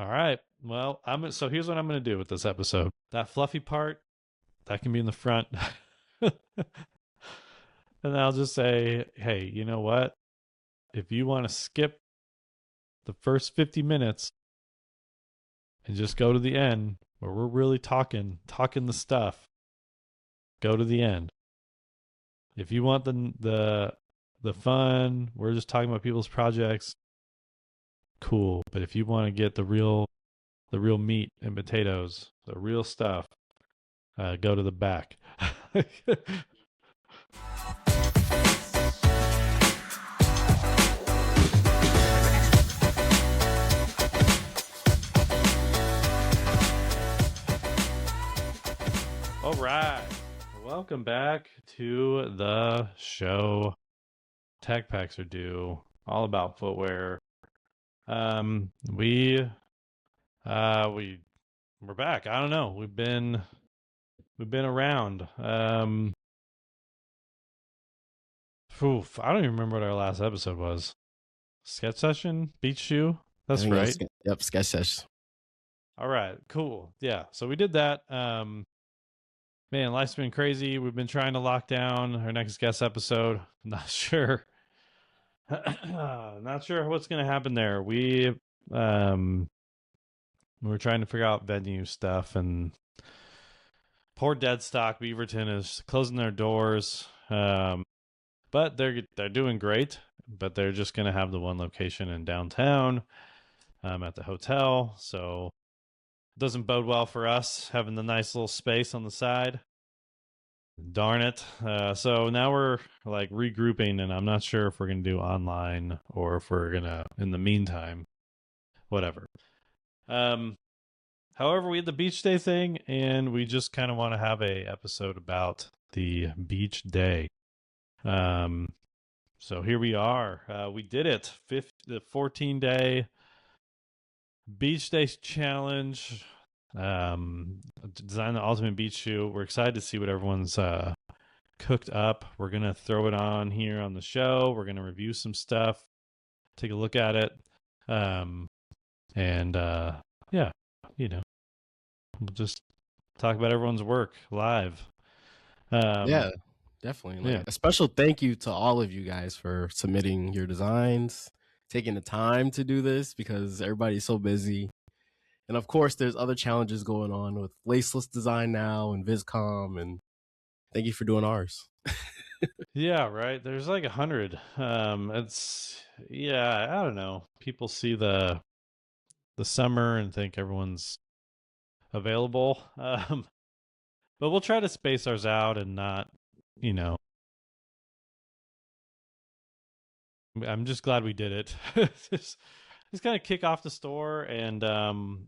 All right. Well, so here's what I'm going to do with this episode. That fluffy part that can be in the front, and I'll just say, hey, you know what? If you want to skip the first 50 minutes and just go to the end where we're really talking the stuff, go to the end. If you want the fun, we're just talking about people's projects, cool. But if you want to get the real meat and potatoes, the real stuff, go to the back. All right. Welcome back to the show. Tech packs are due. All about footwear. We we're back. I don't know. We've been around. I don't even remember what our last episode was. Sketch session, beach shoe. I That's think right. yep, sketch session. All right, cool. Yeah, so we did that. Man, life's been crazy. We've been trying to lock down our next guest episode. Not sure. Not sure what's going to happen there. We're trying to figure out venue stuff, and poor Deadstock Beaverton is closing their doors. But they're doing great. But they're just going to have the one location in downtown, at the hotel. So it doesn't bode well for us having the nice little space on the side. Darn it. So now we're like regrouping, and I'm not sure if we're going to do online or if we're going to, in the meantime, whatever. However, we had the beach day thing, and we just kind of want to have a episode about the beach day. So here we are. We did it. The 14-day beach day challenge. Design the ultimate beach shoe. We're excited to see what everyone's cooked up. We're gonna throw it on here on the show. We're gonna review some stuff, take a look at it, and yeah, we'll just talk about everyone's work live. Yeah, definitely. Like Yeah. a special thank you to all of you guys for submitting your designs, taking the time to do this because everybody's so busy. And of course, there's other challenges going on with Laceless Design now and VisCom. And thank you for doing ours. Yeah, right. There's like 100. I don't know. People see the summer and think everyone's available. But we'll try to space ours out and not, you know, I'm just glad we did it. just kind of kick off the store and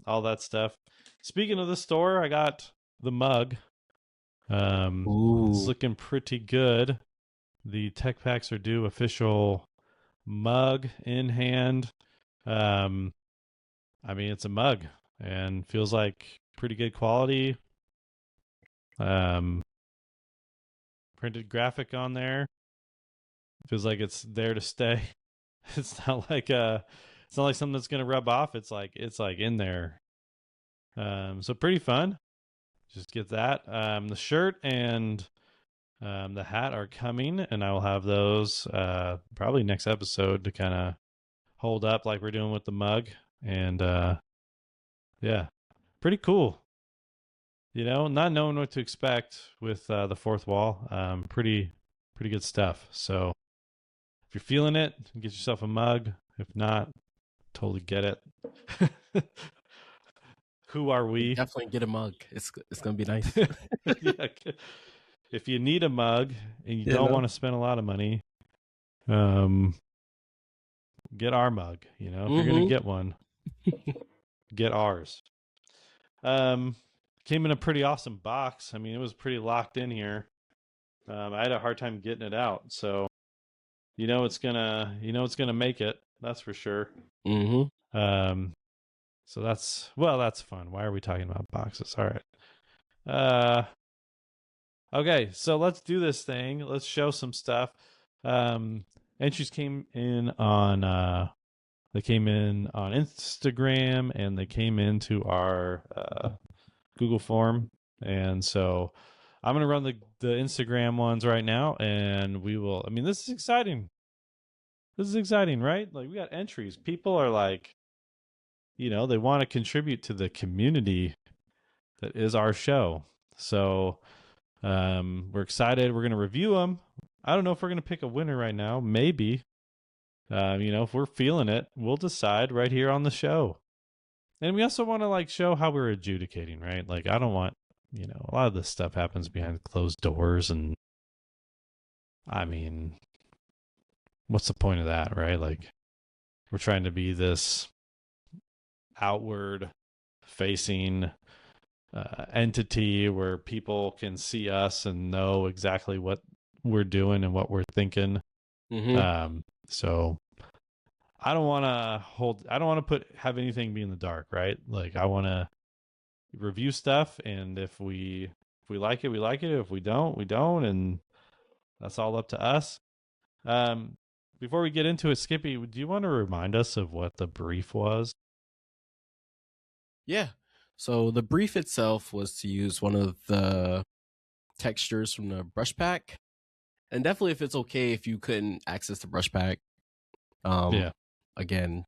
all that stuff. Speaking of the store, I got the mug. It's Ooh, looking pretty good. The Tech Packs are due official mug in hand. I mean, it's a mug and feels like pretty good quality. Um, Printed graphic on there. Feels like it's there to stay. It's not like something that's gonna rub off. It's like in there. So pretty fun. Just get that. The shirt and the hat are coming, and I will have those probably next episode to kind of hold up like we're doing with the mug. And yeah, pretty cool. Not knowing what to expect with the fourth wall. Pretty good stuff. So if you're feeling it, get yourself a mug. If not, totally get it. Who are we? definitely get a mug. It's gonna be nice. Yeah. If you need a mug and you You don't know? want to spend a lot of money, um, get our mug. If you're gonna get one, get ours. Um, Came in a pretty awesome box. I mean, it was pretty locked in here. I had a hard time getting it out, so it's gonna make it. That's for sure. Mm-hmm. So that's fun. Why are we talking about boxes? All right. Uh, okay, so let's do this thing. Let's show some stuff. Entries came in on They came in on Instagram and they came into our Google form. And so I'm going to run the Instagram ones right now, and we will. I mean, this is exciting. This is exciting, right? Like, we got entries. People are like, they want to contribute to the community that is our show. So we're excited. We're going to review them. I don't know if we're going to pick a winner right now. Maybe. If we're feeling it, we'll decide right here on the show. And we also want to like show how we're adjudicating, right? Like, I don't want, a lot of this stuff happens behind closed doors. And I mean, what's the point of that, right? Like, we're trying to be this outward facing entity where people can see us and know exactly what we're doing and what we're thinking. So I don't want to have anything be in the dark, right? Like, I want to review stuff, and if we like it, we like it. If we don't, we don't, and that's all up to us. Before we get into it, Skippy, do you want to remind us of what the brief was? Yeah. So the brief itself was to use one of the textures from the brush pack. And definitely if it's okay if you couldn't access the brush pack, Yeah. again,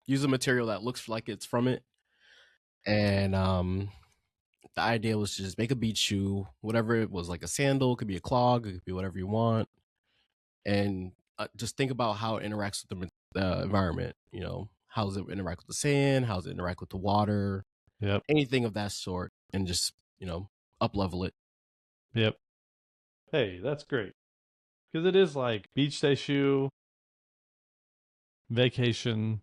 use a material that looks like it's from it. And the idea was to just make a beach shoe, whatever it was, like a sandal, it could be a clog, it could be whatever you want. And just think about how it interacts with the environment. How does it interact with the sand? How does it interact with the water? Yep. Anything of that sort, and just up level it. Yep. Hey, that's great, because it is like beach day shoe, vacation,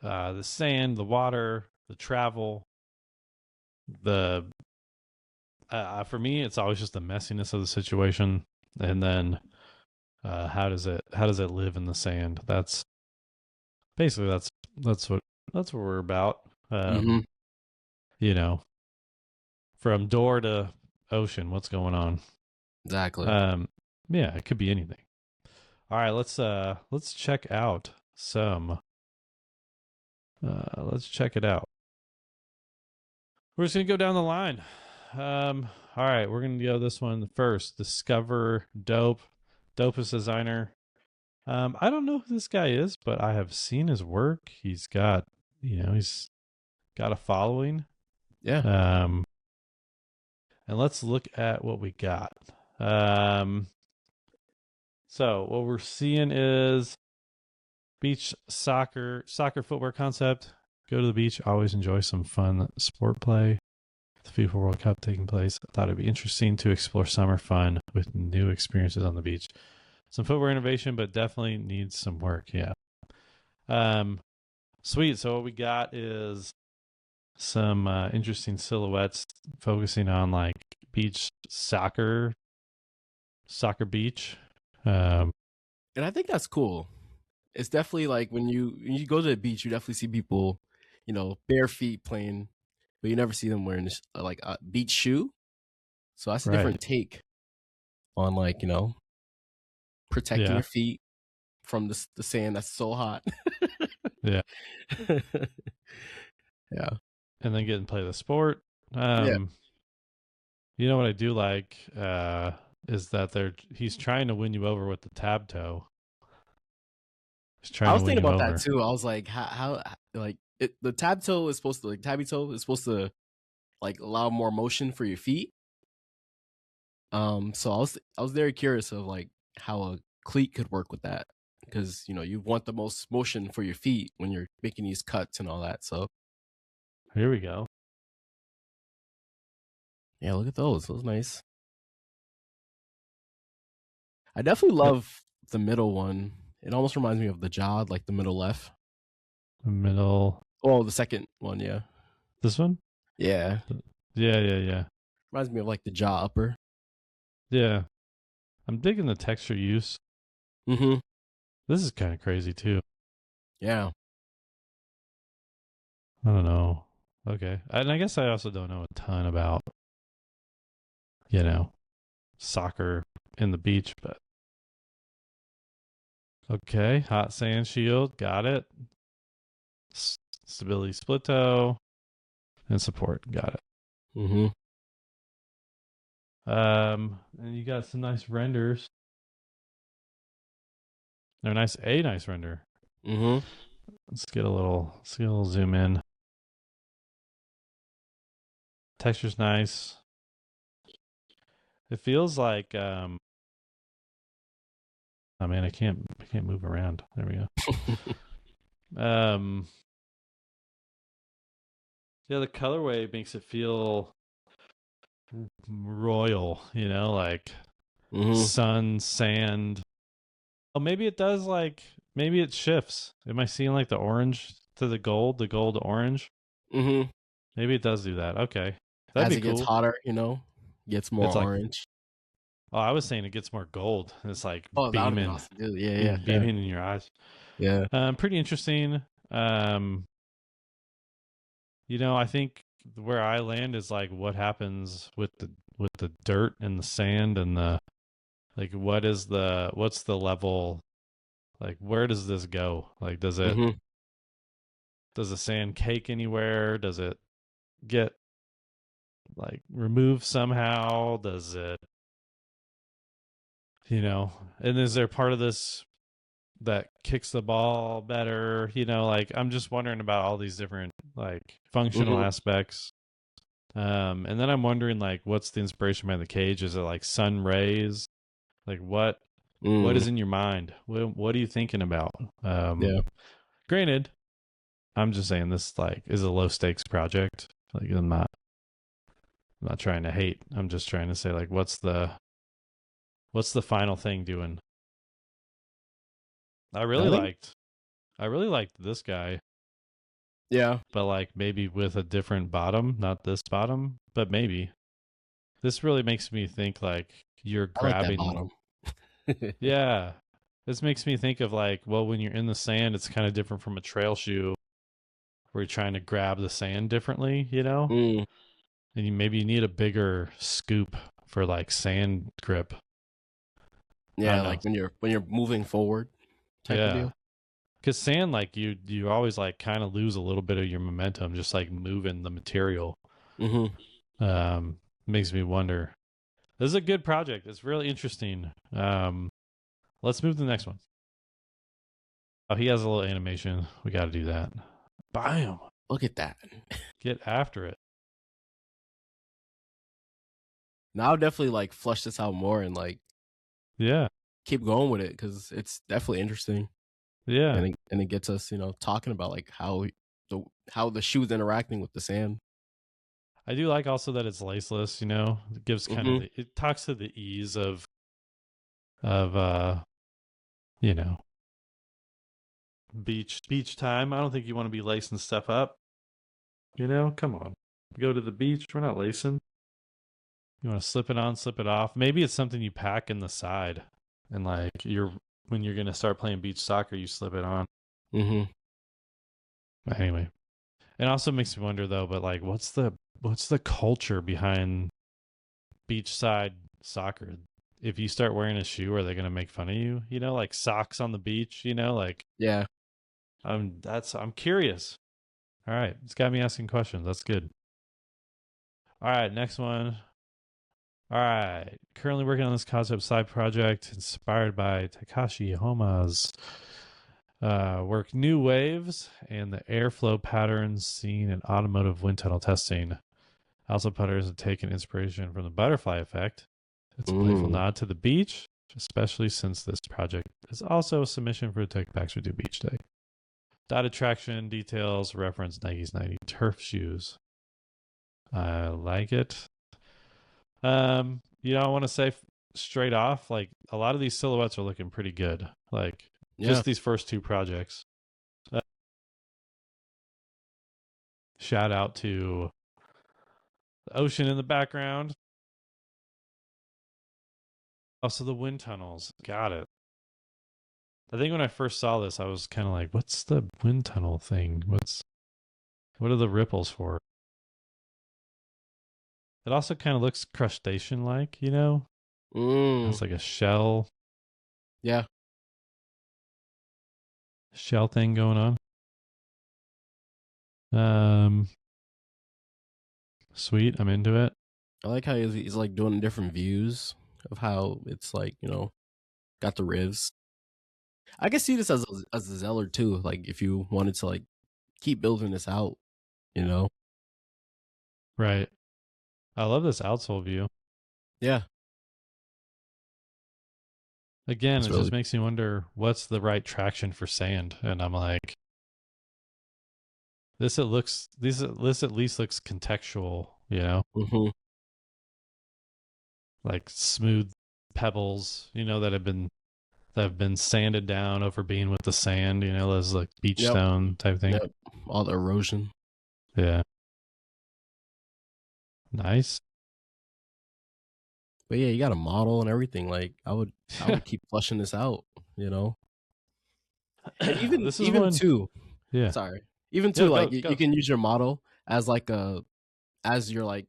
the sand, the water, the travel, the for me, it's always just the messiness of the situation, and then how does it live in the sand? That's basically that's what we're about. Mm-hmm. You know, from door to ocean, what's going on? Exactly. Yeah, it could be anything. All right, let's check out some. Let's check it out. We're just gonna go down the line. All right, we're gonna go this one first. Discover Dope, dopest designer. I don't know who this guy is, but I have seen his work. He's got, he's got a following. Yeah. And let's look at what we got. So what we're seeing is beach soccer footwear concept. Go to the beach. Always enjoy some fun sport play. The FIFA World Cup taking place. I thought it'd be interesting to explore summer fun with new experiences on the beach. Some footwear innovation, but definitely needs some work. Yeah. Sweet. So what we got is some interesting silhouettes focusing on like beach soccer beach. And I think that's cool. It's definitely like when you go to the beach, you definitely see people, bare feet playing, but you never see them wearing like a beach shoe. So that's a different take on like protecting Yeah. your feet from the sand that's so hot. Yeah. Yeah. And then get and play the sport. Yeah. You know what I do like is that he's trying to win you over with the tab toe. He's trying I to was win thinking you about over. that too. I was like, how like the tab toe is supposed to like tabby toe is supposed to like allow more motion for your feet. So I was very curious of like how a cleat could work with that, because you want the most motion for your feet when you're making these cuts and all that. So Here we go. yeah, look at those. Those nice. I definitely love the middle one. It almost reminds me of the Jod, like the middle left. The middle. Oh, the second one, yeah. This one? Yeah. Yeah. Reminds me of like the jaw upper. Yeah. I'm digging the texture use. Mm-hmm. This is kind of crazy too. Yeah. I don't know. Okay. And I guess I also don't know a ton about, soccer in the beach, but Okay, hot sand shield, got it. Stability split toe and support, got it. Mm-hmm. And you got some nice renders. They're nice render. Mm-hmm. Let's get a little zoom in. Texture's nice. It feels like oh man, I can't move around. There we go. Yeah, the colorway makes it feel royal, like Mm-hmm. sun, sand. Oh, maybe it does maybe it shifts. Am I seeing like the orange to the gold to orange? Mm-hmm. Maybe it does do that. Okay. That'd As be it gets cool. hotter, gets more It's like, orange. oh, I was saying it gets more gold. It's like Oh, that would have been beaming, awesome too. Yeah, yeah, yeah, beaming in your eyes. yeah. Pretty interesting. Um, I think where I land is like what happens with the dirt and the sand and the like what's the level, like where does this go? Like Mm-hmm. does the sand cake anywhere? Does it get like removed somehow? Does it, and is there part of this that kicks the ball better? Like I'm just wondering about all these different like functional Mm-hmm. aspects. And then I'm wondering like what's the inspiration behind the cage? Is it like sun rays? Like what Mm. is in your mind? What are you thinking about? Um Yeah. Granted, I'm just saying this like is a low stakes project. Like I'm not trying to hate. I'm just trying to say like what's the final thing doing? I really I think. liked I really liked this guy, Yeah, but like maybe with a different bottom, not this bottom, but maybe. This really makes me think like you're I like that grabbing. bottom. Yeah. This makes me think of like, well, when you're in the sand, it's kind of different from a trail shoe where you're trying to grab the sand differently. Mm. And maybe you need a bigger scoop for like sand grip. I Yeah, don't know. like when you're moving forward, type of Yeah. deal. Cause sand, like you always like kind of lose a little bit of your momentum, just like moving the material. Mm-hmm. Um, Makes me wonder. This is a good project. It's really interesting. Let's move to the next one. Oh, he has a little animation. We got to do that. Bam. Look at that. Get after it. Now I'll definitely like flush this out more and like Yeah. keep going with it because it's definitely interesting Yeah. and it gets us talking about like how the shoe's interacting with the sand. I do like also that it's laceless. It gives kind of Mm-hmm. it talks to the ease of you know, beach time. I don't think you want to be lacing stuff up. Come on. Go to the beach. We're not lacing. You want to slip it on, slip it off. Maybe it's something you pack in the side and like when you're going to start playing beach soccer, you slip it on. Mm-hmm. But anyway, it also makes me wonder though, but like what's the culture behind beachside soccer? If you start wearing a shoe, are they going to make fun of you? Like socks on the beach, like Yeah. I'm curious. All right, it's got me asking questions. That's good. All right, next one. All right, currently working on this concept side project inspired by Takashi Homa's work New Waves and the airflow patterns seen in automotive wind tunnel testing. Also, putters have taken inspiration from the butterfly effect. It's a playful Mm. nod to the beach, especially since this project is also a submission for Tech Packs We Do Beach Day. Dot attraction details reference Nike's 90 turf shoes. I like it. I want to say straight off, like a lot of these silhouettes are looking pretty good. Like Yeah. just these first two projects. Uh, Shout out to the ocean in the background. Also the wind tunnels. Got it. I think when I first saw this, I was kind of like, "What's the wind tunnel thing? What are the ripples for?" It also kind of looks crustacean like. Mm. It's like a shell. Yeah. shell thing going on. Um, Sweet, I'm into it. I like how he's like doing different views of how it's like, got the rivs. I can see this as a Zeller too. Like if you wanted to like keep building this out, you know. Right. I love this outsole view. Yeah, Again, it's it really. just makes me wonder what's the right traction for sand. And I'm like, this at least looks contextual, Hmm. like smooth pebbles, that have been sanded down over being with the sand, those like beach Yep. stone type thing. Yep. All the erosion. Yeah. Nice. But yeah, you got a model and everything. Like I would keep flushing this out, you know. And even This is even one. too, Yeah. sorry, even too, Yo, like go, you go. can use your model as like a as your like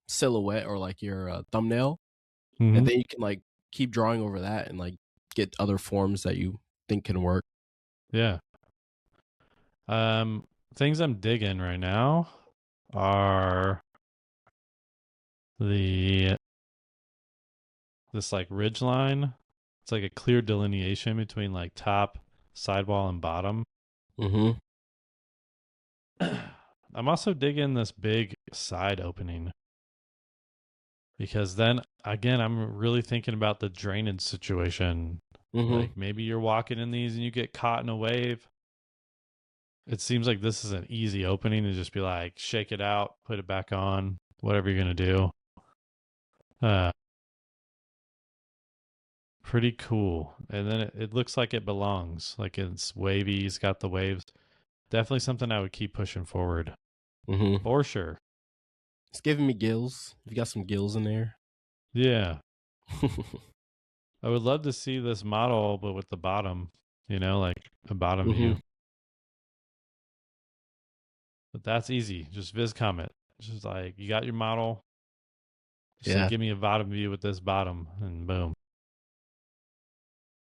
silhouette or like your thumbnail, and Mm-hmm. then you can like keep drawing over that and like get other forms that you think can work. Yeah. Um, Things I'm digging right now are the this like ridge line. It's like a clear delineation between like top, sidewall, and bottom. Mm-hmm. I'm also digging this big side opening because then again, I'm really thinking about the drainage situation. Mm-hmm. Like maybe you're walking in these and you get caught in a wave. It seems like this is an easy opening to just be like, shake it out, put it back on, whatever you're going to do. Uh, Pretty cool. And then it looks like it belongs. Like it's wavy. It's got the waves. Definitely something I would keep pushing forward Mm-hmm. for sure. It's giving me gills. If you got some gills in there. Yeah. I would love to see this model, but with the bottom, like a bottom Mm-hmm. view. But that's easy. Just viz comment. Just like you got your model. Just say, Yeah. give me a bottom view with this bottom, and boom.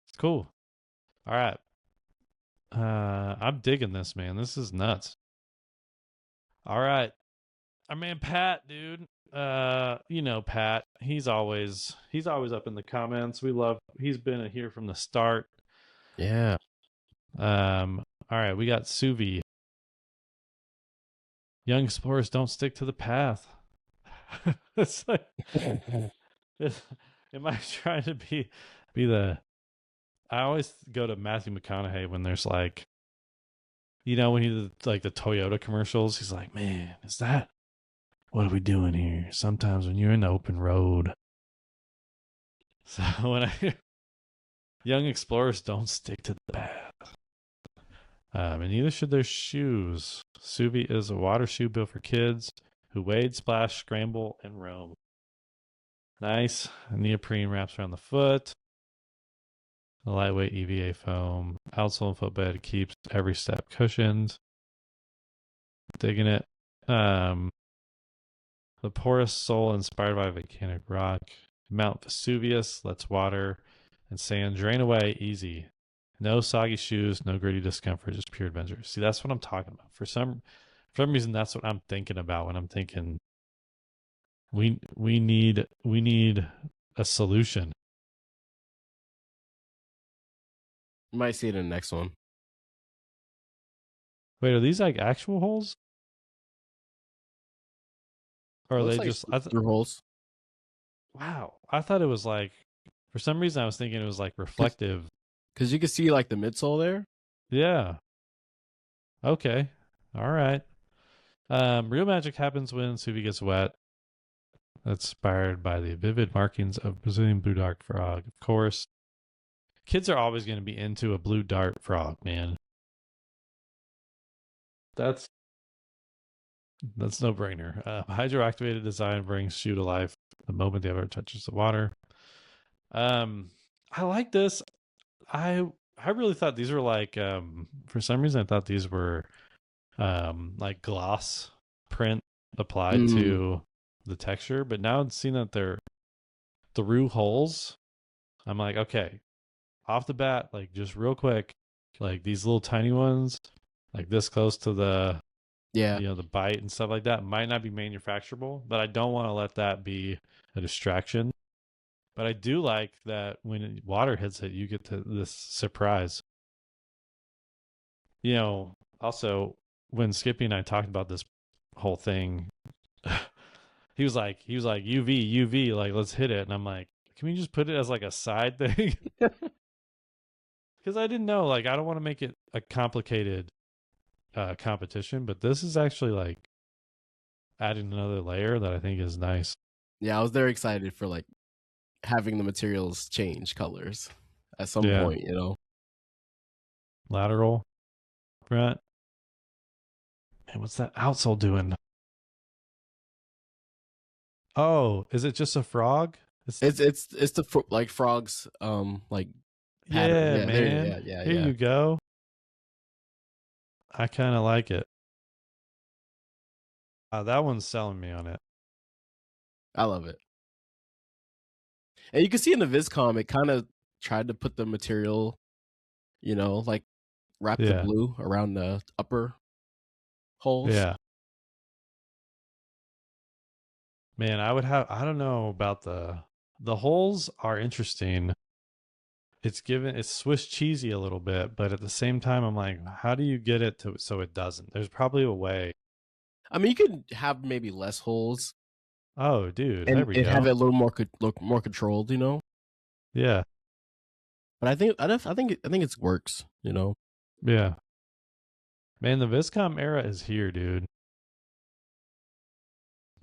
It's cool. All right. I'm digging this, man. This is nuts. All right. Our man Pat, dude. Pat. He's always up in the comments. He's been here from the start. Yeah. All right, we got Suvi. Young explorers don't stick to the path. It's like it's, am I trying to be the I always go to Matthew McConaughey when there's like when he did like the Toyota commercials, he's like, man, is that what are we doing here? Sometimes when you're in the open road. So when I young explorers don't stick to the path. And neither should their shoes. Suvi is a water shoe built for kids who wade, splash, scramble, and roam. Nice. Neoprene wraps around the foot. The lightweight EVA foam. Outsole and footbed keeps every step cushioned. Digging it. Um, the porous sole inspired by volcanic rock. Mount Vesuvius lets water and sand drain away easy. No soggy shoes, no gritty discomfort, just pure adventure. See, that's what I'm talking about. For some reason, that's what I'm thinking about when I'm thinking we need a solution. You might see it in the next one. Wait, are these like actual holes, or It are looks they like just? through holes Wow, I thought it was like. For some reason, I was thinking it was like reflective. because you can see like the midsole there. Yeah. Okay. All right. Real magic happens when Suvi gets wet. Inspired by the vivid markings of Brazilian blue dart frog. Of course, kids are always going to be into a blue dart frog, man. That's no brainer. Hydroactivated design brings shoe to life the moment the ever touches the water. I like this. I I really thought these were like for some reason I thought these were like gloss print applied Mm. to the texture, but now I'm seeing that they're through holes. I'm like, okay, off the bat, like just real quick, like these little tiny ones, like this close to the Yeah. the bite and stuff like that, might not be manufacturable, but I don't want to let that be a distraction. But I do like that when water hits it, you get this surprise. Also when Skippy and I talked about this whole thing, he was like UV, like let's hit it, and I'm like, can we just put it as like a side thing? Because I didn't know, like I don't want to make it a complicated competition, but this is actually like adding another layer that I think is nice. Yeah, I was very excited for like having the materials change colors at some Yeah, point, you know. lateral front. And what's that outsole doing? Oh, is it just a frog? It's It's the like frogs like pattern. yeah, Yeah, there man. Here yeah. you go. I kind of like it. That one's selling me on it. I love it. And you can see in the Viscom it kind of tried to put the material, you know, like wrap the Yeah, blue around the upper holes. yeah. Man, I would have. I don't know about the holes are interesting. It's Swiss cheesy a little bit, but at the same time, I'm like, how do you get it to so it doesn't? There's probably a way. I mean, you could have maybe less holes Oh, dude, there we and have go. it a little more look more controlled, you know. Yeah, But I think it works, you know. yeah. Man, the Viscom era is here, dude.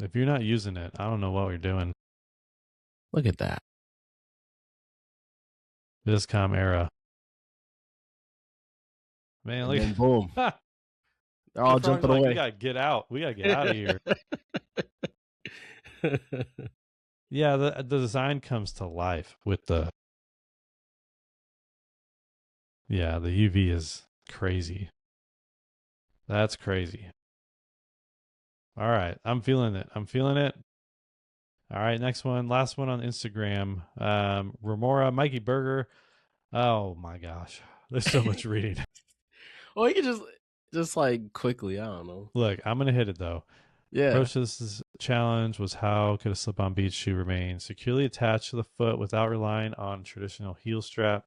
If you're not using it, I don't know what you're doing. Look at that. Viscom era. Man, And look. then boom, they're The all frogs are jumping like, we away. gotta get out. We gotta get out of here. Yeah, the design comes to life with the the UV is crazy. That's crazy. All right, I'm feeling it. I'm feeling it. All right, next one, last one on Instagram. Remora Mikey Burger. Oh my gosh, there's so much reading. Well, you can just like quickly, I don't know. Look, I'm gonna hit it though. Yeah. Approach to this challenge was how could a slip-on beach shoe remain securely attached to the foot without relying on traditional heel strap.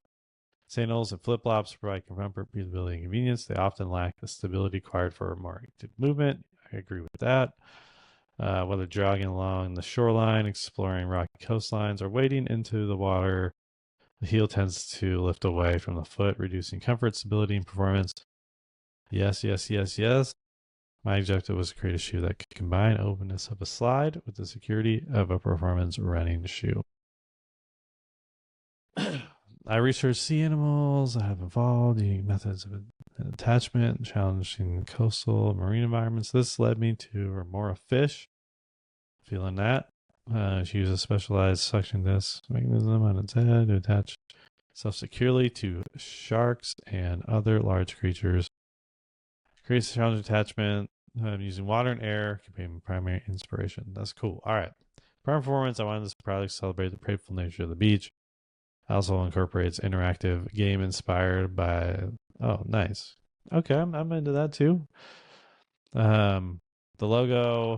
Sandals and flip-flops provide comfort, breathability, and convenience. They often lack the stability required for a more active movement. I agree with that. Whether jogging along the shoreline, exploring rocky coastlines, or wading into the water, the heel tends to lift away from the foot, reducing comfort, stability, and performance. Yes, yes, yes, yes. My objective was to create a shoe that could combine openness of a slide with the security of a performance running shoe. I researched sea animals that have evolved, unique methods of attachment, challenging coastal marine environments. This led me to Remora fish. Feeling that. She uses a specialized suction disc mechanism on its head to attach itself securely to sharks and other large creatures. Creates a challenging attachment using water and air can be my primary inspiration. That's cool. All right. For performance, I wanted this product to celebrate the playful nature of the beach. Also incorporates interactive game inspired by. Oh, nice. Okay, I'm into that too. The logo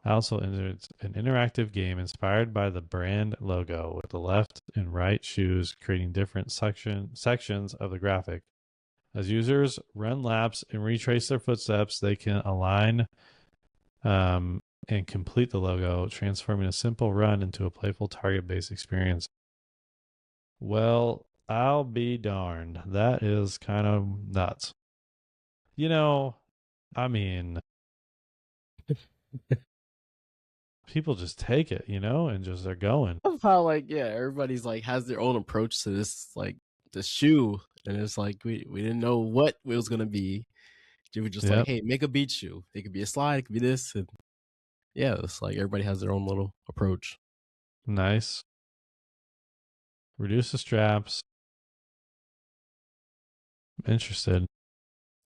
also inserts an interactive game inspired by the brand logo, with the left and right shoes creating different sections of the graphic. As users run laps and retrace their footsteps, they can align and complete the logo, transforming a simple run into a playful target-based experience. Well, I'll be darned. That is kind of nuts. You know, I mean, people just take it, and just they're going. Of how like yeah, everybody's like has their own approach to this like the shoe, and it's like we didn't know what it was gonna be. They were just like, Yep. hey, make a beach shoe. It could be a slide, it could be this, and yeah, it's like everybody has their own little approach. Nice. Reduce the straps. Interested.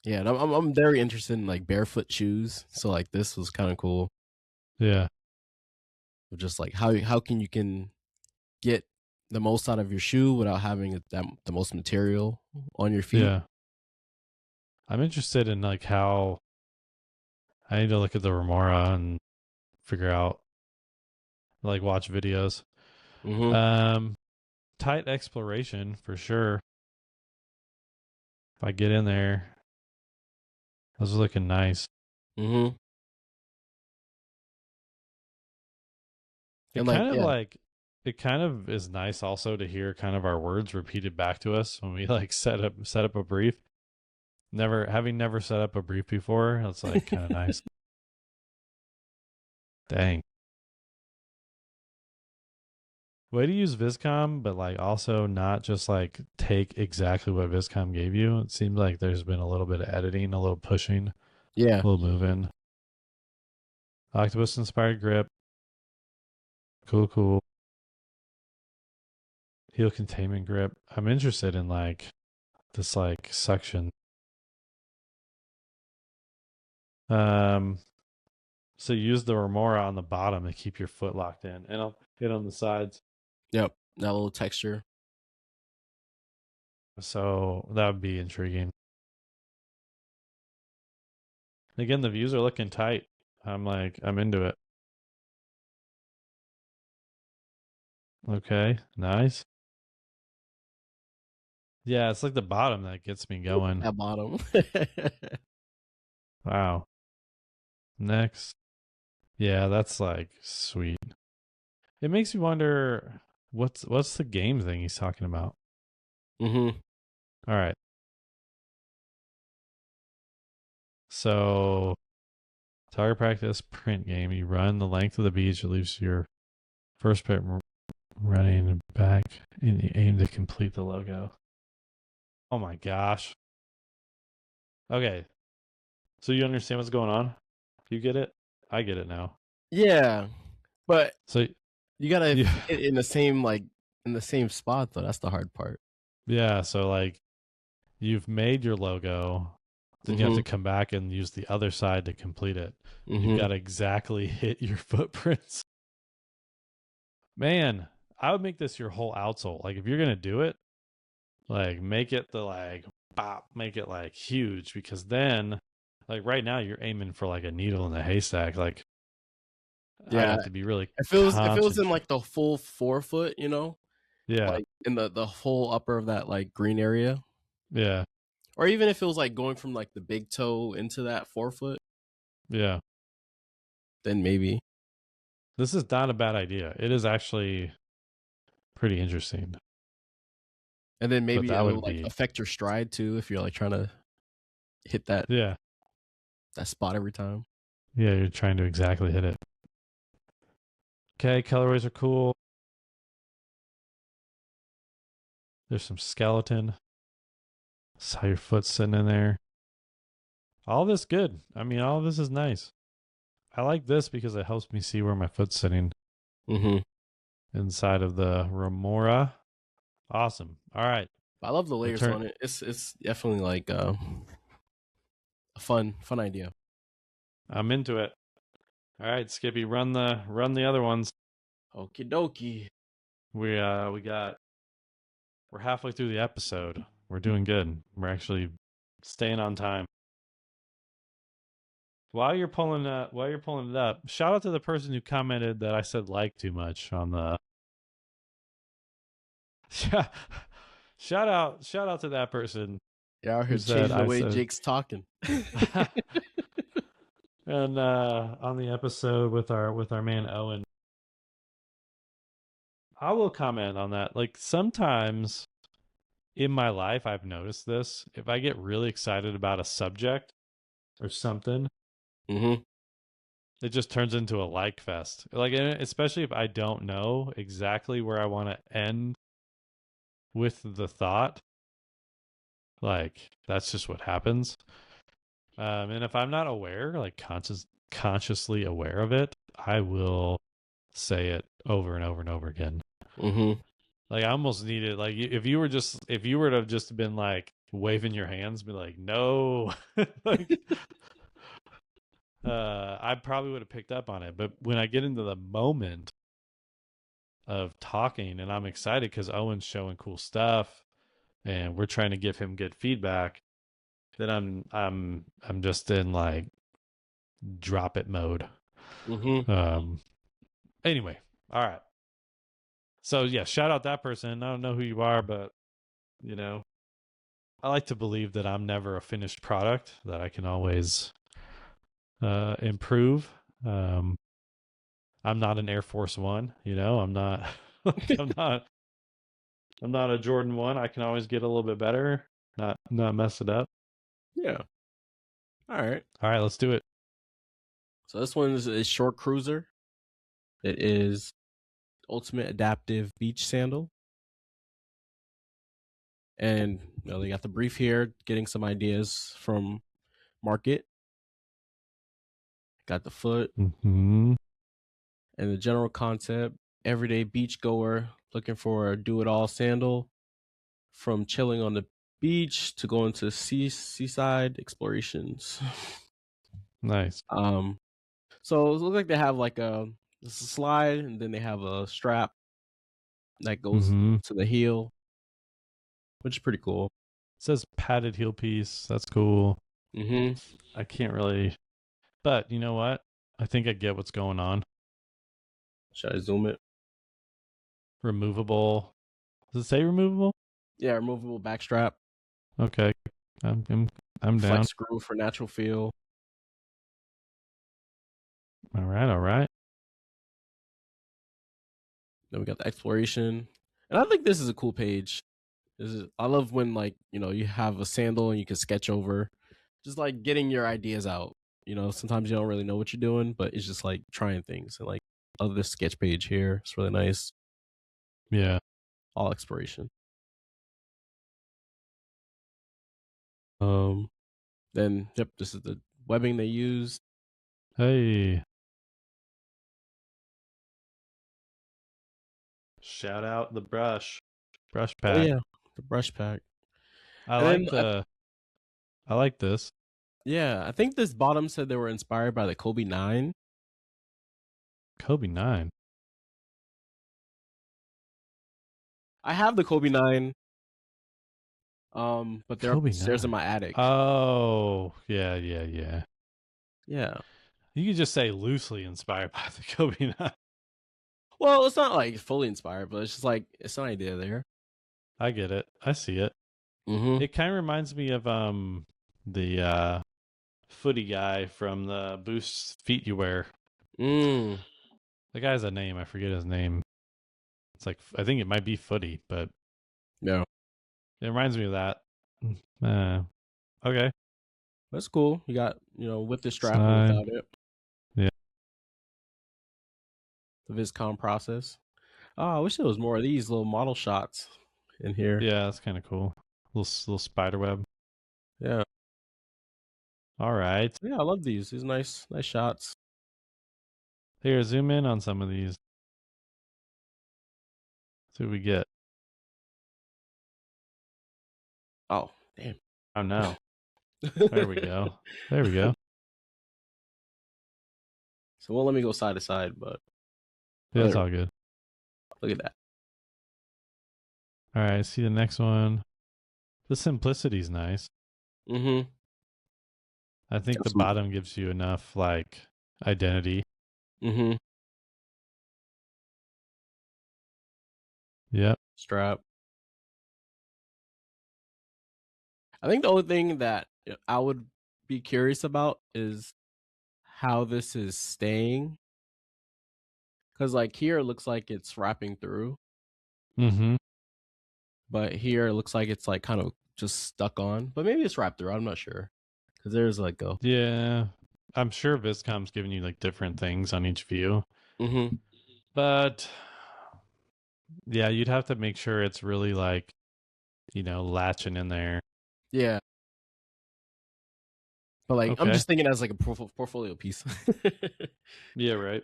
Yeah, and I'm very interested in like barefoot shoes. So like this was kind of cool. Yeah. Just like how can you get the most out of your shoe without having the most material on your feet. Yeah. I'm interested in like how I need to look at the Remora and figure out like watch videos. Mm-hmm. Um tight exploration for sure. If I get in there, those are looking nice. Mm-hmm. It And like, kind of yeah, like it kind of is nice also to hear kind of our words repeated back to us when we like set up a brief. Never set up a brief before. It's like kind of nice. Dang. Way to use Viscom, but like also not just like take exactly what Viscom gave you. It seems like there's been a little bit of editing, a little pushing, yeah. a little moving. Octopus inspired grip. Cool, cool. Heel containment grip. I'm interested in like this like suction. Um so use the remora on the bottom to keep your foot locked in. And I'll hit on the sides. Yep. That little texture. So that would be intriguing. Again, the views are looking tight. I'm into it. Okay, nice. Yeah, it's like the bottom that gets me going. At bottom. Wow. Next. Yeah, that's like sweet. It makes me wonder what's the game thing he's talking about. Mm-hmm. All right. So target practice print game. You run the length of the beach. It leaves your first bit running back and you aim to complete the logo. Oh my gosh. Okay. So you understand what's going on? You get it? I get it now. Yeah, but So you gotta yeah, fit in the same spot though. That's the hard part. yeah. So like you've made your logo, then you have Mm-hmm. to come back and use the other side to complete it. You've Mm-hmm. got to exactly hit your footprints. Man, I would make this your whole outsole. Like if you're gonna do it, like make it the like bop, make it like huge because then like right now you're aiming for like a needle in the haystack. Like I'd Yeah, have to be really if it was in concentrated. like the full 4 foot, Yeah, like in the whole upper of that like green area, yeah, or even if it was like going from like the big toe into that 4 foot, yeah. then maybe. This is not a bad idea. It is actually pretty interesting. And then But maybe that it'll would like be affect your stride too if you're like trying to hit yeah. that spot every time. Yeah, you're trying to exactly hit it. Okay, colorways are cool. There's some skeleton. Saw your foot sitting in there. All this good. I mean, all of this is nice. I like this because it helps me see where my foot's sitting Mm-hmm. inside of the remora. Awesome. All right. I love the layers Return. on it. It's definitely like a fun idea. I'm into it. All right, Skippy, run the other ones. Okie dokie. We're halfway through the episode. We're doing good. We're actually staying on time. While you're pulling it up, shout out to the person who commented that I said like too much on the shout out to that person Yeah, out who here said changing the I way said Jake's talking. and on the episode with our man Owen. I will comment on that. Like sometimes in my life I've noticed this. If I get really excited about a subject or something, Mm-hmm. it just turns into a like fest. Like especially if I don't know exactly where I want to end with the thought, like that's just what happens. And if I'm not aware, like consciously aware of it, I will say it over and over and over again. Mm-hmm. Like I almost need it. Like if you were to have just been like waving your hands, be like, no, like I probably would have picked up on it. But when I get into the moment, of talking, and I'm excited because Owen's showing cool stuff, and we're trying to give him good feedback. Then I'm just in like drop it mode. Mm-hmm. Um. Anyway, all right. So yeah, shout out that person. I don't know who you are, but you know, I like to believe that I'm never a finished product. That I can always improve. Um, I'm not an Air Force One. You know, I'm not. I'm not. I'm not a Jordan 1. I can always get a little bit better. Not mess it up. Yeah. All right. All right, let's do it. So this one is short cruiser. It is ultimate adaptive beach sandal. And they got the brief here, getting some ideas from market. Got the foot Mm-hmm. and the general concept. Everyday beach goer looking for a do-it-all sandal, from chilling on the beach to going to seaside explorations. Nice. So it looks like they have like a slide, and then they have a strap that goes Mm-hmm. to the heel, which is pretty cool. It says padded heel piece. That's cool. Mm-hmm. I can't really, but you know what? I think I get what's going on. Should I zoom it? Removable. Does it say removable? Yeah, removable back strap, Okay. I'm I'm, I'm down. flex screw for natural feel. All right. All right. Then we got the exploration, and I think this is a cool page. I love when you have a sandal and you can sketch over, just like getting your ideas out. Sometimes you don't really know what you're doing, but it's just like trying things. And like, I love this sketch page here. It's really nice. Yeah. All exploration. Then yep, this is the webbing they use. Hey. Shout out the brush Oh pack. yeah, the brush pack. I And then like the. I like this. yeah, I think this bottom said they were inspired by the Kobe 9. Kobe 9. I have the Kobe 9, but they're Kobe upstairs in 9. my attic. Oh, yeah, yeah, yeah. Yeah. You could just say loosely inspired by the Kobe 9. Well, it's not like fully inspired, but it's just like it's an idea there. I get it. I see it. Mm-hmm. It kind of reminds me of the footy guy from the Boost feet you wear. Mm. The guy has a name. I forget his name. It's like I think it might be footy, but Yeah. it reminds me of that. Okay. That's cool. You got, with the strap and Side. without it. Yeah. The Viscom process. Oh, I wish there was more of these little model shots in here. Yeah, that's kind of cool. Little spider web. Yeah. All right. Yeah, I love these. These nice shots. Here, zoom in on some of these. See what we get. Oh, damn. Oh no. There we go. There we go. So won't let me go side to side, but Yeah, that's all good. look at that. All right, see the next one. The simplicity's nice. Mm-hmm. I think the Got some. bottom gives you enough like identity. Mm-hmm. Yep. Strap. I think the only thing that I would be curious about is how this is staying. Because like here it looks like it's wrapping through, Mm-hmm. but here it looks like it's like kind of just stuck on. But maybe it's wrapped through. I'm not sure. Because there's like a. Yeah. I'm sure Viscom's giving you like different things on each view. Mm-hmm. But yeah, you'd have to make sure it's really like, latching in there. Yeah. But like I'm Okay. just thinking as like a portfolio piece. Yeah, right.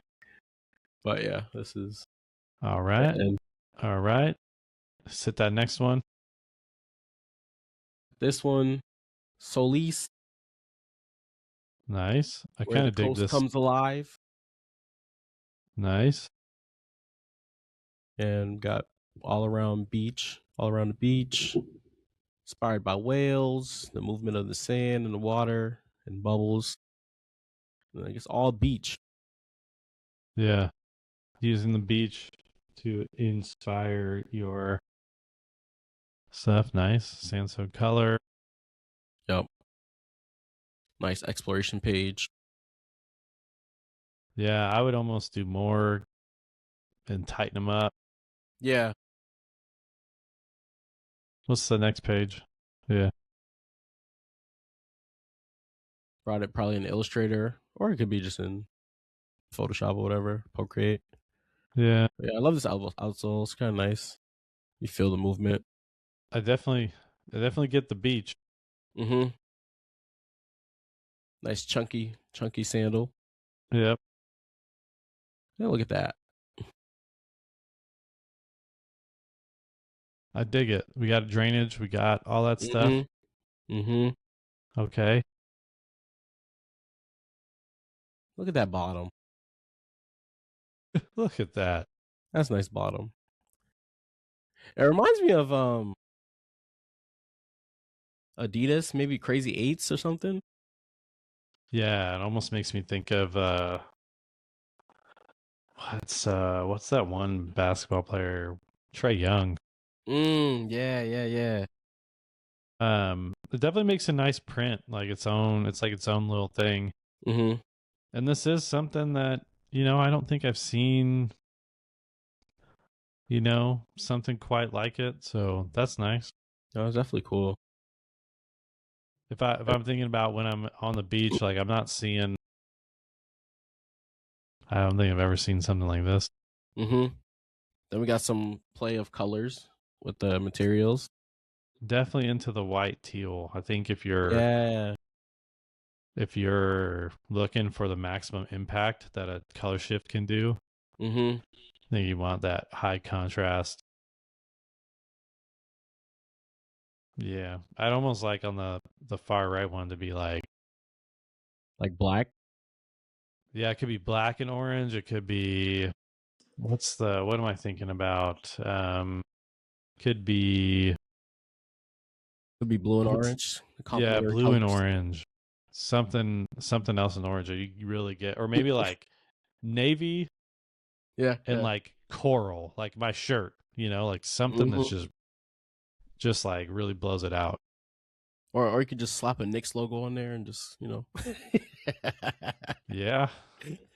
But yeah, this is All the right. end. All right. Sit that next one. This one, Solis, Nice. I where kind the of dig coast this. comes alive. Nice. and got all around the beach, inspired by whales, the movement of the sand and the water and bubbles. And I guess all beach. Yeah. Using the beach to inspire your stuff. Nice. Sandstone color. Yep. Nice exploration page. Yeah, I would almost do more and tighten them up. Yeah. What's the next page? Yeah. Brought it probably in Illustrator, or it could be just in Photoshop or whatever, Procreate. Yeah. But yeah, I love this outsole. It's kind of nice. You feel the movement. I definitely get the beach. Mm-hmm. Nice chunky sandal. Yep. Yeah, look at that. I dig it. We got drainage. We got all that stuff. Mm-hmm. Mm-hmm. Okay. Look at that bottom. Look at that. That's a nice bottom. It reminds me of Adidas, maybe Crazy Eights or something. Yeah, it almost makes me think of what's that one basketball player? Trey Young. Yeah, yeah, yeah. It definitely makes a nice print, like its own. It's like its own little thing. Mm-hmm. And this is something that I don't think I've seen. Something quite like it. So that's nice. That was definitely cool. If I'm thinking about when I'm on the beach, like I'm not seeing. I don't think I've ever seen something like this. Mm-hmm. Then we got some play of colors with the materials. Definitely into the white teal. I think Yeah. if you're looking for the maximum impact that a color shift can do, Mm-hmm. I think you want that high contrast. Yeah, I'd almost like on the far right one to be like, Like black. yeah, it could be black and orange. It could be what am I thinking about? Could be Could be blue and what's orange. The yeah, complementary blue and colors. orange. Something else in orange that you really get, or maybe like navy Yeah, and yeah. like coral, like my shirt. Like something that's Mm-hmm. just like really blows it out. Or you could just slap a Knicks logo on there and just, Yeah.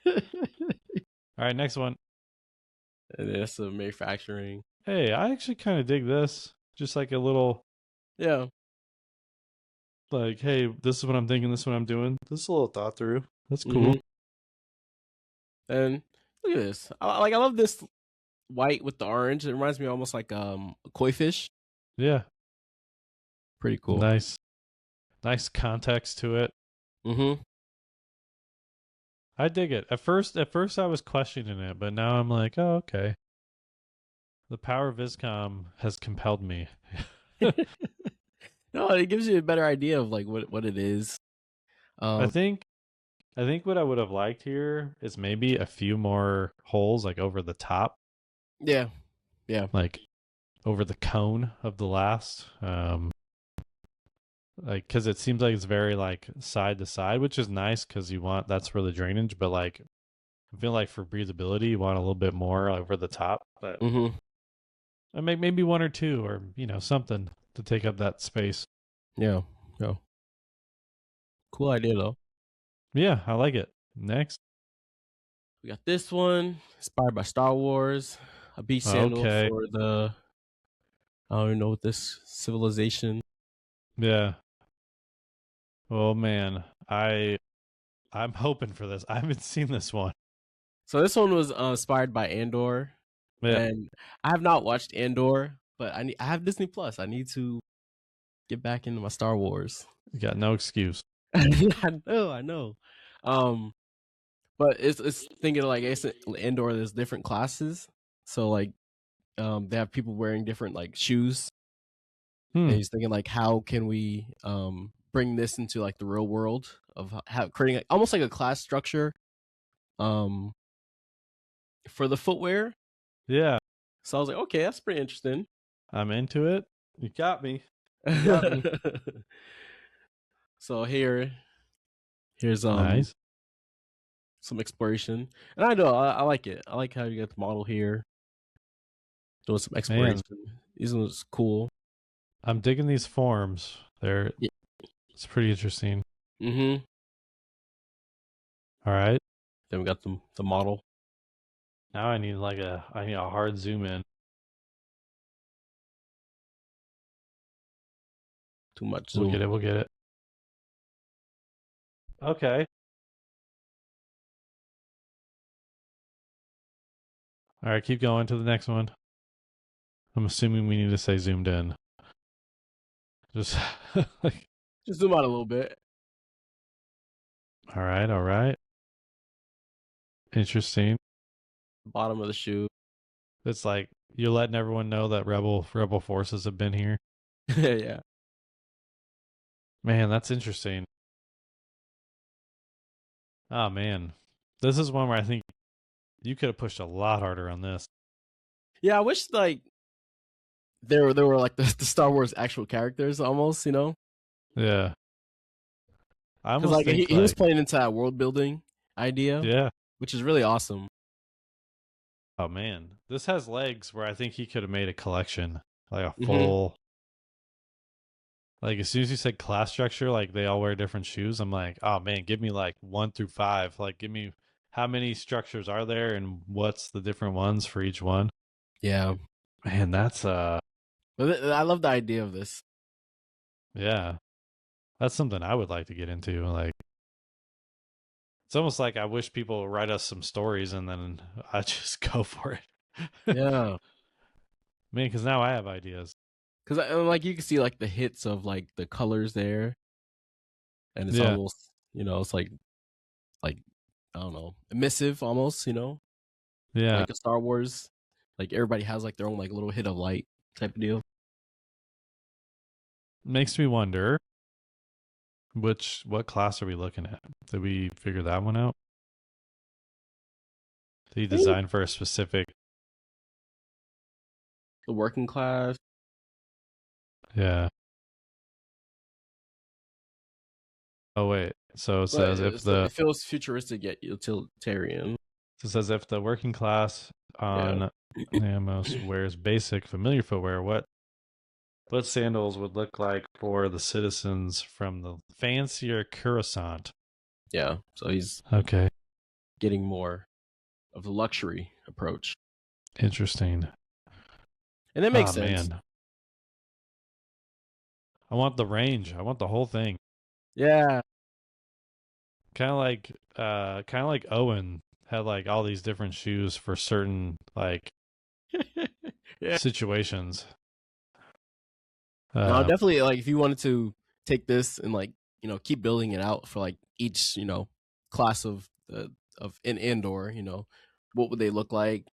All right, next one. And that's the manufacturing. Hey, I actually kind of dig this. Just like a little, Yeah. like, hey, this is what I'm thinking. This is what I'm doing. This is a little thought through. That's cool. Mm-hmm. And look at this. I love this white with the orange. It reminds me almost like a koi fish. Yeah. Pretty cool. Nice context to it. Mm-hmm. I dig it. At first I was questioning it, but now I'm like, oh, okay. The power of Viscom has compelled me. No, it gives you a better idea of like what it is. I Um, think I think what I would have liked here is maybe a few more holes like over the top, yeah, yeah. like over the cone of the last. Like because it seems like it's very like side to side, which is nice because that's for the drainage. But like I feel like for breathability, you want a little bit more over the top. But Mm-hmm. I maybe one or two, or something to take up that space. Yeah, yeah. Cool idea though. Yeah, I like it. Next, We got this one inspired by Star Wars. A beach sandal okay, for the I don't even know what this civilization. yeah. Oh man, I'm hoping for this. I haven't seen this one. So this one was inspired by Andor, Yeah, and I have not watched Andor, but I have Disney Plus. I need to get back into my Star Wars. you got no excuse. I know. Um, but it's thinking like it's Andor. There's different classes, so like they have people wearing different like shoes, and Hmm. he's thinking like how can we bring this into like the real world of how creating like, almost like a class structure um for the footwear. Yeah. So I was like, okay, that's pretty interesting. I'm into it. You got me. You got me. So here's Nice. some exploration, and I know I like it. I like how you got the model here doing some Man, exploration. These ones cool. I'm digging these forms. Yeah. It's pretty interesting. Mm-hmm. All right. Then we got the model. Now I need a hard zoom in. Too much We'll zoom. get it. We'll get it. Okay. All right, keep going to the next one. I'm assuming we need to say zoomed in. Just like, Just zoom out a little bit. all right, all right. Interesting. Bottom of the shoe. It's like you're letting everyone know that rebel forces have been here. Yeah. Man, that's interesting. Oh man. This is one where I think you could have pushed a lot harder on this. Yeah, I wish like there were like the Star Wars actual characters almost, you know? Yeah. I Because almost like think he was like, playing into that world building idea, yeah. which is really awesome. Oh man. This has legs where I think he could have made a collection. Like a Mm-hmm. full, like as soon as you said class structure, like they all wear different shoes. I'm like, oh man, give me like 1 through 5. Like give me how many structures are there and what's the different ones for each one. Yeah. Man, that's But I love the idea of this. yeah. That's something I would like to get into. Like it's almost like I wish people would write us some stories and then I just go for it. Yeah. Man, because now I have ideas. Because like you can see like the hits of like the colors there, and it's Yeah, almost it's like I don't know, emissive almost, yeah. like a Star Wars. Like everybody has like their own like little hit of light type of deal. Makes me wonder what class are we looking at? Did we figure that one out? Did he I think design for a specific? the working class. Yeah. Oh wait. So it But says if the it feels futuristic yet utilitarian. if the working class Yeah. on Amos wears basic familiar footwear, what sandals would look like for the citizens from the fancier Coruscant? Yeah. So he's Okay, getting more of the luxury approach. interesting. And that makes Oh sense. man, I want the range. I want the whole thing. Yeah. Kind of like Owen had like all these different shoes for certain like Yeah. situations. Now Uh, definitely like if you wanted to take this and like, keep building it out for like each, class of an indoor, what would they look like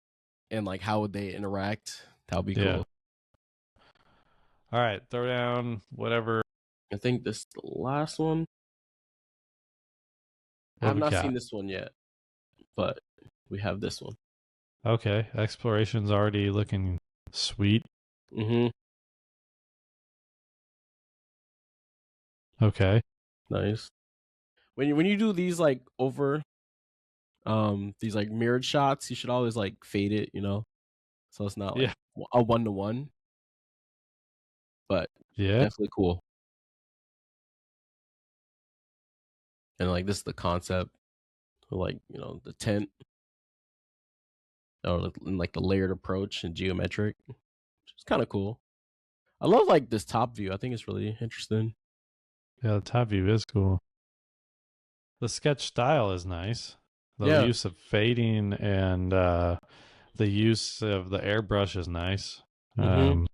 and like how would they interact? That would be yeah. cool. All right, throw down whatever. I think this is the last one. I What have we not got? seen this one yet, but we have this one. Okay, exploration's already looking sweet. Mm-hmm. Okay. Nice. When you do these like over these like mirrored shots, you should always like fade it, so it's not like Yeah. a 1-to-1, but Yeah. definitely cool. And like this is the concept of like the tent or like the layered approach and geometric, which is kind of cool. I love like this top view. I think it's really interesting. Yeah, the top view is cool. The sketch style is nice. The Yeah. use of fading and the use of the airbrush is nice. Mm-hmm.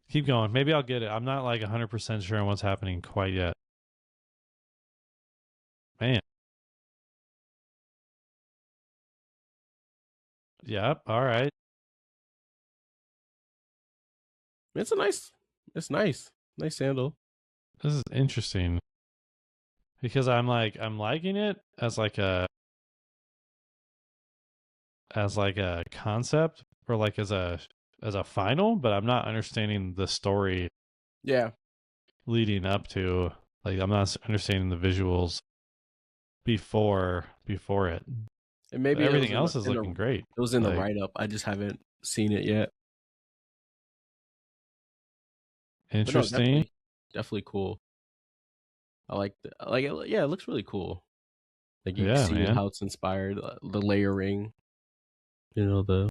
Keep going. Maybe I'll get it. I'm not like 100% sure on what's happening quite yet. Man. Yep. All right. It's nice sandal. This is interesting because I'm liking it as like a concept or like as a final, but I'm not understanding the story Yeah, leading up to, like, I'm not understanding the visuals before it. and But maybe it was everything else is looking great. in the Like, write up. I just haven't seen it yet. But no, interesting. definitely cool. I like it. Yeah, it looks really cool. Like you can Yeah, see man. how it's inspired, the layering. You know the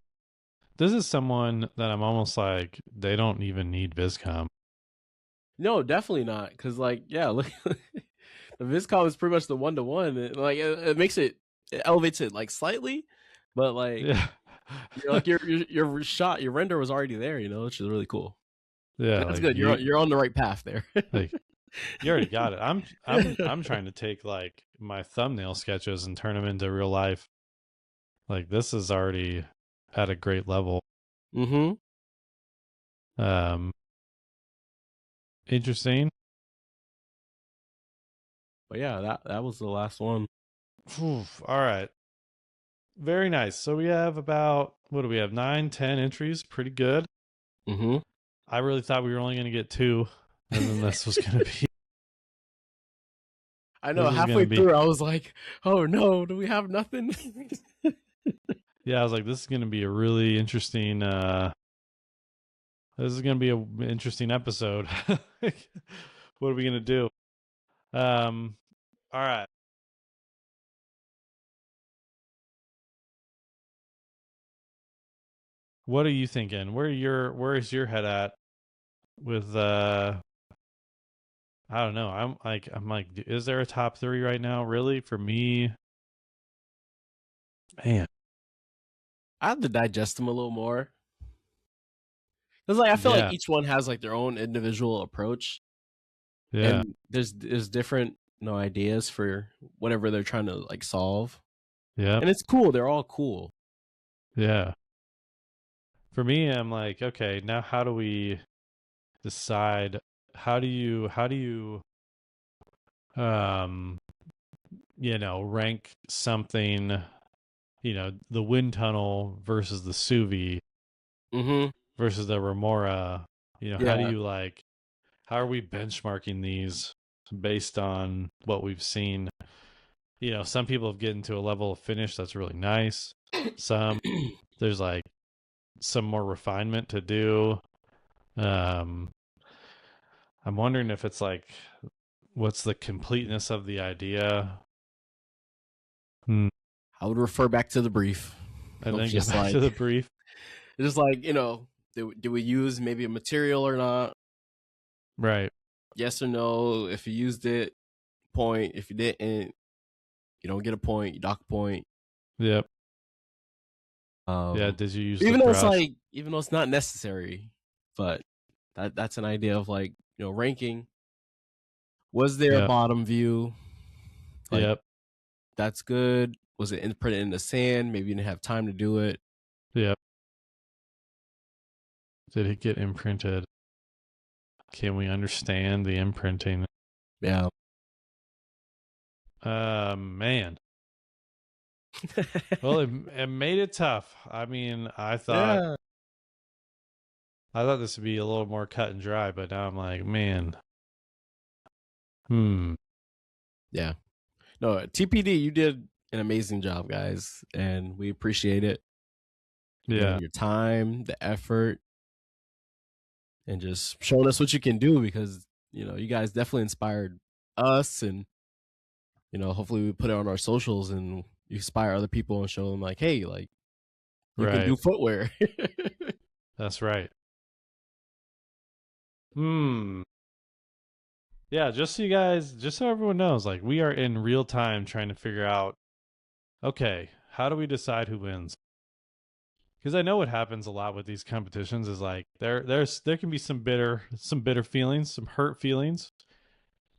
This is someone that I'm almost like they don't even need Viscom. No, definitely not. Because like, yeah, look, the Viscom is pretty much the 1-to-1. Like it makes it elevates it like slightly, but like Yeah. you're like your shot, your render was already there. You know, which is really cool. Yeah, That's like good. You're on the right path there. like you already got it. I'm trying to take like my thumbnail sketches and turn them into real life. Like this is already at a great level. Mm-hmm. Um Interesting. But yeah, that was the last one. All right. Very nice. So we have about, what do we have? 9, 10 entries. Pretty good. Mm-hmm. I really thought we were only going to get 2, and then this was going to be. I know. This was going Halfway to be. through, I was like, "Oh no, do we have nothing?" Yeah, I was like, this is going to be a really interesting. This is going to be an interesting episode. What are we going to do? Um. All right. What are you thinking? Where is your head at with I don't know. I'm like, is there a top 3 right now? Really? For me, man. I have to digest them a little more because, like, I feel like Yeah. each one has like their own individual approach, Yeah. and there's different ideas for whatever they're trying to like solve, Yep. and it's cool. They're all cool. Yeah. For me, I'm like, okay, now how do we decide, how do you um rank something, the wind tunnel versus the Suvi Mm-hmm. versus the Remora, how do Yeah. you like, how are we benchmarking these based on what we've seen? Some people have gotten to a level of finish that's really nice. Some There's like some more refinement to do. um I'm wondering if it's like, what's the completeness of the idea? Hmm. I would refer back to the brief And of then go just back to like the brief. just like do we use maybe a material or not? Right. Yes or no. If you used it, point. If you didn't, you don't get a point. You dock a point. Yep. Yeah. Um, Did you use the even though it's brush? like even though it's not necessary, but that's an idea of like ranking. Was there a Yep. bottom view? Like Yep. that's good. Was it printed in the sand? Maybe you didn't have time to do it. Yep. Did it get imprinted? Can we understand the imprinting? Yeah. Man. Well, it made it tough. I mean, Yeah. I thought this would be a little more cut and dry, but now I'm like, man. Hmm. Yeah. No, TPD, you did an amazing job, guys, and we appreciate it. Yeah. Your time, the effort, and just showing us what you can do because you guys definitely inspired us, and hopefully we put it on our socials and you inspire other people and show them like, hey, like you can Right. do footwear. That's right. Hmm. Yeah, just so everyone knows, like, we are in real time trying to figure out, okay, how do we decide who wins? Because I know what happens a lot with these competitions is like there can be some bitter feelings, some hurt feelings.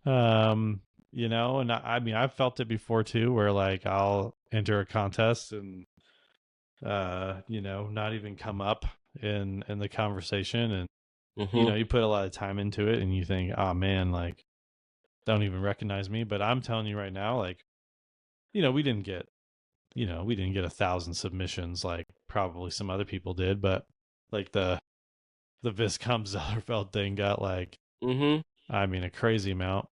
Um, and I mean I've felt it before too, where like I'll enter a contest and not even come up in the conversation, and Mm-hmm. you put a lot of time into it and you think, oh man, like, don't even recognize me. But I'm telling you right now, like, we didn't get 1,000 submissions like probably some other people did, but like the Viscom Zellerfeld thing got like, Mm-hmm. I mean, a crazy amount.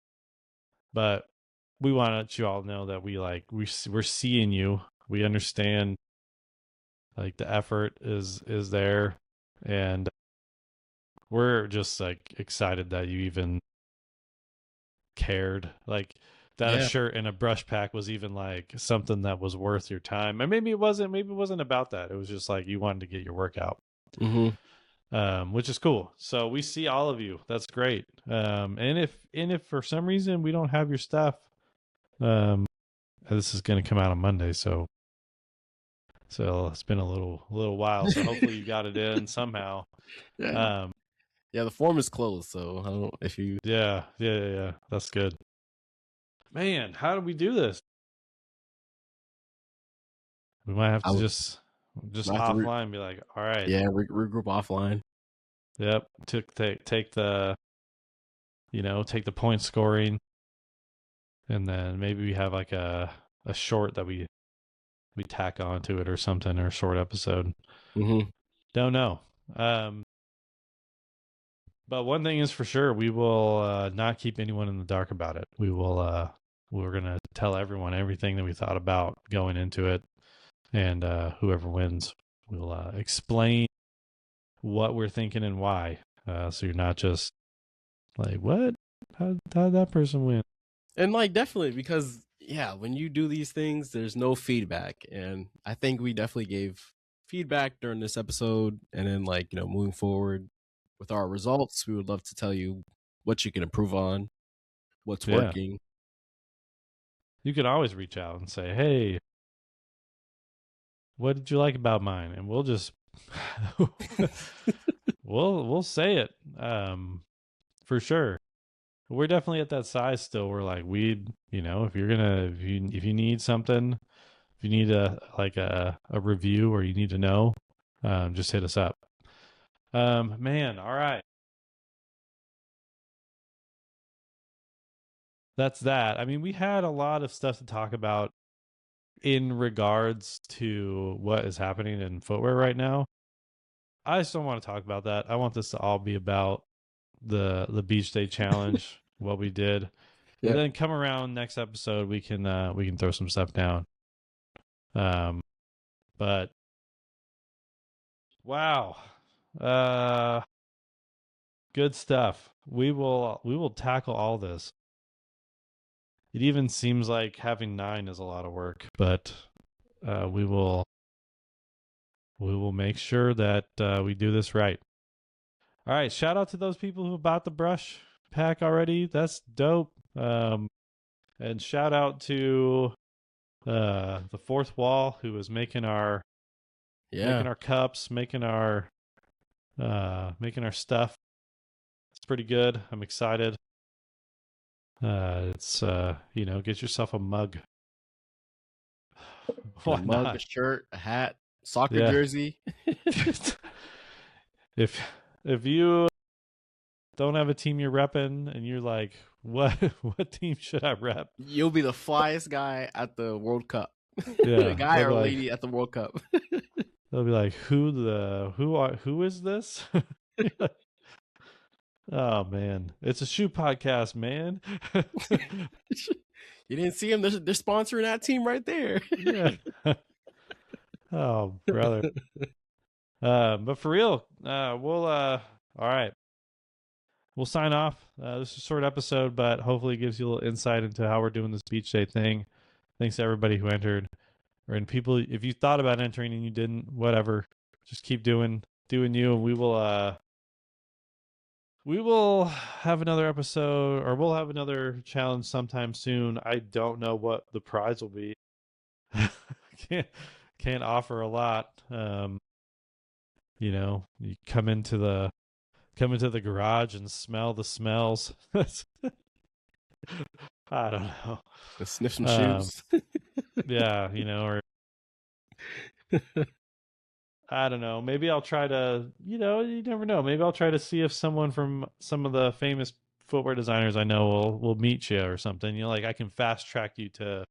But we want to let you all know that we're seeing you. We understand like the effort is there, and we're just like excited that you even cared. Like that a Yeah. shirt and a brush pack was even like something that was worth your time. And maybe it wasn't. Maybe it wasn't about that. It was just like you wanted to get your workout. Mm-hmm. Which is cool. So we see all of you. That's great. And if for some reason we don't have your stuff, um, this is going to come out on Monday, so it's been a little while. So hopefully you got it in somehow. Yeah. Um, Yeah. The form is closed, so I don't know if you. yeah. That's good. Man, how do we do this? We might have I to would just might have to. offline be like, all right, Yeah. Regroup offline. yep, take the take the point scoring, and then maybe we have like a short that we tack onto it or something, or a short episode. Mm-hmm. Don't know. But one thing is for sure, we will not keep anyone in the dark about it. We're gonna tell everyone everything that we thought about going into it, and whoever wins, we'll explain what we're thinking and why. So you're not just like, what? How'd that person win? And like definitely because yeah, when you do these things, there's no feedback, and I think we definitely gave feedback during this episode, and then like moving forward with our results, we would love to tell you what you can improve on, what's Yeah, working. you can always reach out and say, hey, what did you like about mine? And we'll just we'll say it, for sure. We're definitely at that size still. We're like, if you need something, if you need a review, or you need to know, just hit us up. Man, all right. That's that. I mean, we had a lot of stuff to talk about in regards to what is happening in footwear right now. I just don't want to talk about that. I want this to all be about the beach day challenge, what we did. And Yeah. then come around next episode, we can throw some stuff down. Um but wow. Uh good stuff. We will tackle all this. It even seems like having 9 is a lot of work, but we will make sure that we do this right. All right, shout out to those people who bought the brush pack already. That's dope. And shout out to the fourth wall, who is Yeah. making our cups, making our stuff. It's pretty good. I'm excited. It's get yourself a mug. And a Why mug, a not? shirt, a hat, soccer Yeah. jersey. if if you don't have a team you're repping and you're like, what what team should I rep? You'll be the flyest guy at the World Cup. A Yeah, guy or lady at the World Cup. they'll be like, who is this? Oh man, it's a shoe podcast, man. You didn't see him? They're sponsoring that team right there. Yeah. Oh brother. But for real, we'll all right. We'll sign off. This is a short episode, but hopefully it gives you a little insight into how we're doing this beach day thing. Thanks to everybody who entered. And people, if you thought about entering and you didn't, whatever. Just keep doing you, and we will have another episode, or we'll have another challenge sometime soon. I don't know what the prize will be. can't can't offer a lot. You come into the garage and smell the smells. I don't know. Let's sniff some Um, shoes. yeah, or I don't know. Maybe I'll try to, you never know. Maybe I'll try to see if someone from some of the famous footwear designers I know will meet you or something. Like I can fast track you to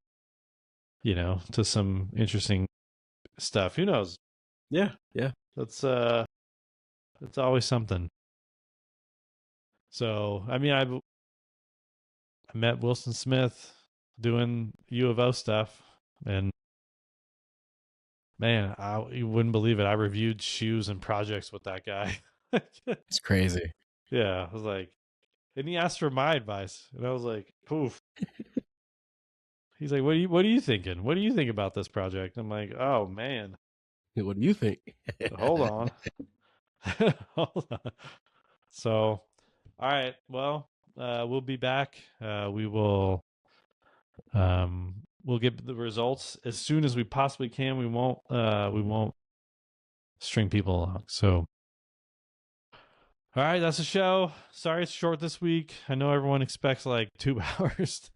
some interesting stuff. Who knows? Yeah, yeah. That's it's always something. So I mean, I met Wilson Smith doing U of O stuff, and man, you wouldn't believe it. I reviewed shoes and projects with that guy. It's crazy. Yeah, I was like, and he asked for my advice, and I was like, "Poof." He's like, what are you thinking? What do you think about this project?" I'm like, "Oh man, What do you think? hold on, hold on." So, all right, well, we'll be back. We'll get the results as soon as we possibly can. We won't string people along. So, all right, that's the show. Sorry it's short this week. I know everyone expects like 2 hours,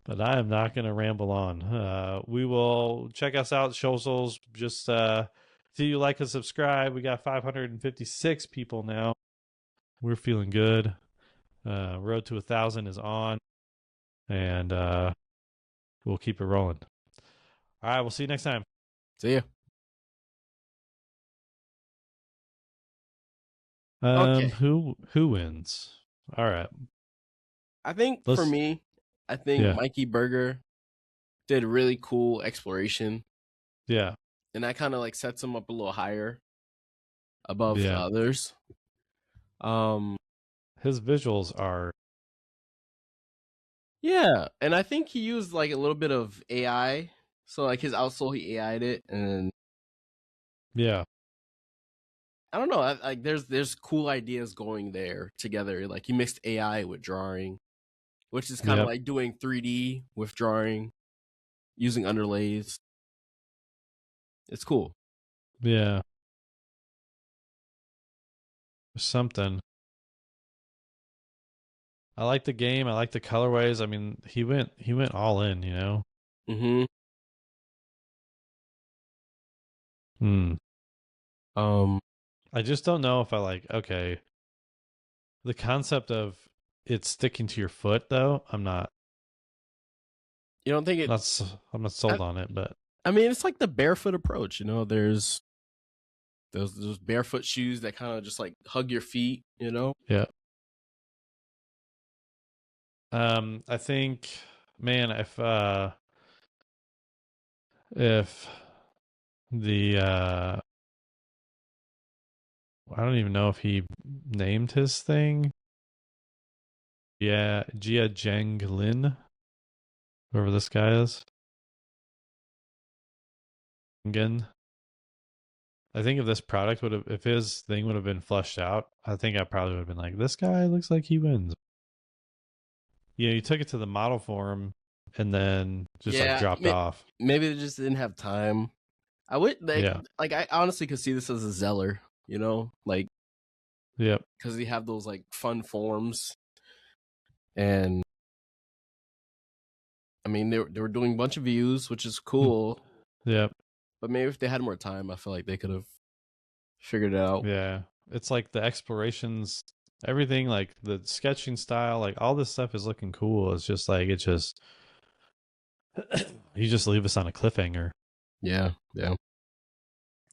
but I am not going to ramble on. We will check us out, socials. Just see you like and subscribe. We got 556 people now. We're feeling good. Road to 1,000 is on, and we'll keep it rolling. All right, we'll see you next time. See ya. Okay. Who wins? All right, I think for let's me, I think yeah, Mikey Burger did really cool exploration, yeah, and that kind of like sets him up a little higher above the yeah. others. Um, His visuals are yeah, and I think he used like a little bit of AI. So like his outsole, he AI'd it, and yeah, I don't know. Like there's cool ideas going there together. Like he mixed AI with drawing, which is kind of yep, like doing 3D with drawing using underlays. It's cool. yeah. Something. I like the game. I like the colorways. I mean, he went all in. You know. Mm-hmm. Hmm. Um, I just don't know if I like. Okay, the concept of it sticking to your foot, though. you don't think it? I'm not I, sold on it, but I mean, it's like the barefoot approach. You know, there's those barefoot shoes that kind of just like hug your feet. You know. yeah. I think, man, if the I don't even know if he named his thing. Yeah, Jia Zheng Lin, whoever this guy is. Again, I think if this product would have, if his thing would have been flushed out, I think I probably would have been like, this guy looks like he wins. Yeah, you took it to the model form and then just like Yeah, dropped off. maybe they just didn't have time. I would Yeah. like I honestly could see this as a Zeller, you know, like Yep. because they have those like fun forms, and I mean they were doing a bunch of views, which is cool. Yep. But maybe if they had more time, I feel like they could have figured it out. Yeah. It's like the explorations, everything, like the sketching style, like all this stuff is looking cool. It's just like, it just, you just leave us on a cliffhanger. Yeah, yeah. And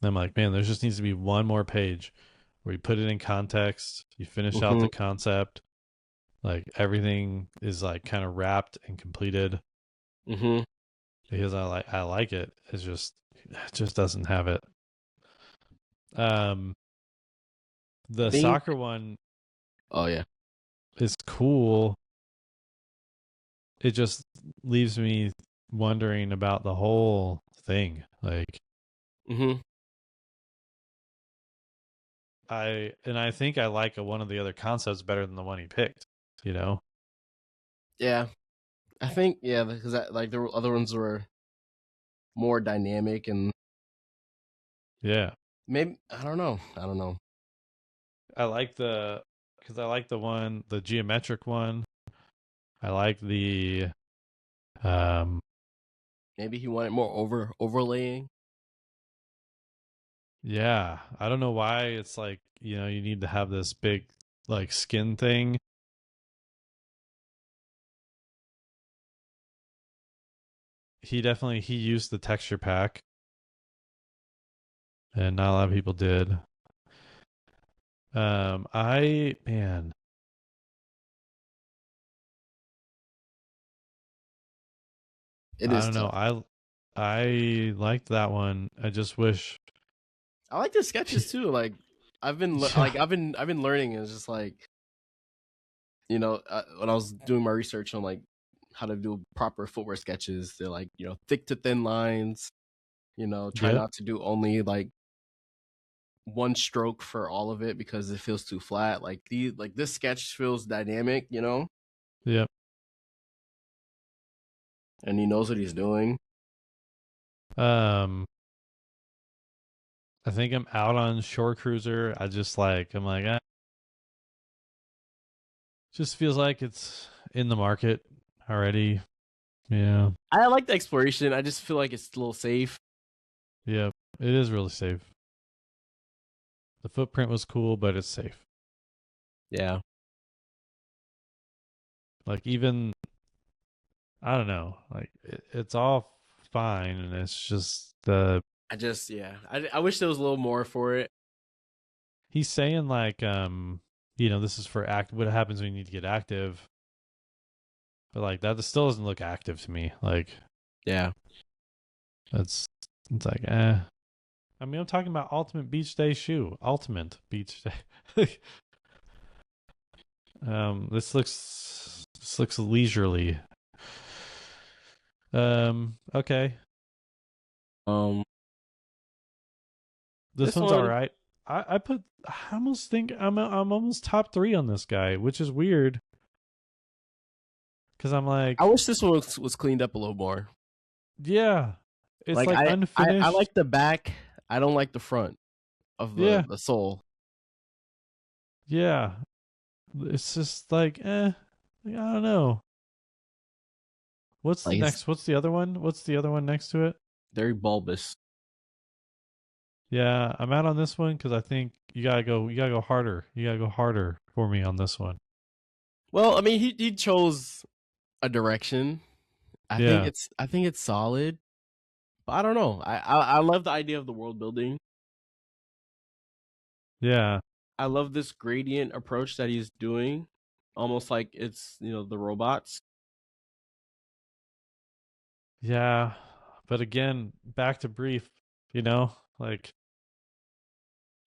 I'm like, man, there just needs to be one more page where you put it in context, you finish out Mm-hmm. the concept, like everything is like kind of wrapped and completed Mm-hmm. because I like it. It just doesn't have it. Um, I the think. soccer one Oh yeah. is cool. It just leaves me wondering about the whole thing. Like Mm-hmm. I think I like one of the other concepts better than the one he picked. You know? Yeah, I think yeah because like the other ones were more dynamic and Yeah. maybe I don't know. I don't know. I like because I like the geometric one. I like the um Maybe he wanted more overlaying. yeah, I don't know why it's like, you need to have this big like skin thing. He used the texture pack and not a lot of people did. I man, It I is don't know. tough. I liked that one. I just wish. I like the sketches too. Like Yeah, I've been learning. It's just like when I was doing my research on like how to do proper footwear sketches, they're like thick to thin lines. Try yep, not to do only like one stroke for all of it because it feels too flat. Like this sketch feels dynamic, yep. and he knows what he's doing. Um, I think I'm out on Shore Cruiser. I'm like, just feels like it's in the market already. Yeah, I like the exploration. I just feel like it's a little safe. yep. It is really safe. The footprint was cool, but it's safe. Yeah. Like even I don't know, like it's all fine, and it's just the I wish there was a little more for it. he's saying like this is for act. What happens when you need to get active? But like that still doesn't look active to me. Like Yeah. that's it's like eh. I mean, I'm talking about Ultimate Beach Day shoe. Ultimate Beach Day. This looks leisurely. Okay. Um, This this one's all one, right. I almost think I'm almost top 3 on this guy, which is weird because I'm I like, wish this one was cleaned up a little more. yeah, it's Like like I unfinished. like the back. I don't like the front of Yeah, the sole. yeah. It's just like, like, I don't know. What's the Like it's next? What's the other one? What's the other one next to it? very bulbous. Yeah, I'm out on this one because I think you gotta go. You gotta go harder. You gotta go harder for me on this one. Well, I mean, he chose a direction. Yeah, I think it's solid, but I don't know. I love the idea of the world building. yeah, I love this gradient approach that he's doing, almost like it's the robots. yeah. But again, back to brief. Like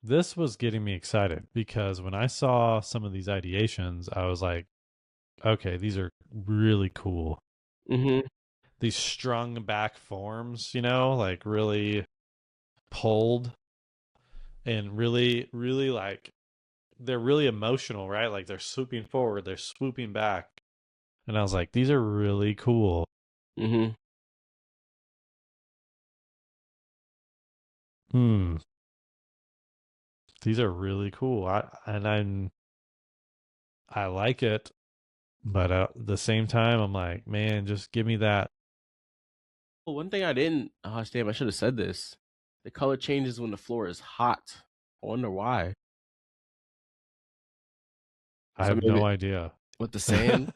this was getting me excited because when I saw some of these ideations, I was like, okay, these are really cool. Mm-hmm. These strung back forms, like really pulled and really, really like they're really emotional, right? Like they're swooping forward, they're swooping back. And I was like, these are really cool. Mm-hmm. Hmm. These are really cool. I like it, but at the same time, I'm like, man, just give me that. Well, one thing I didn't. Oh, damn! I should have said this. The color changes when the floor is hot. I wonder why. I So have no maybe idea. with the sand.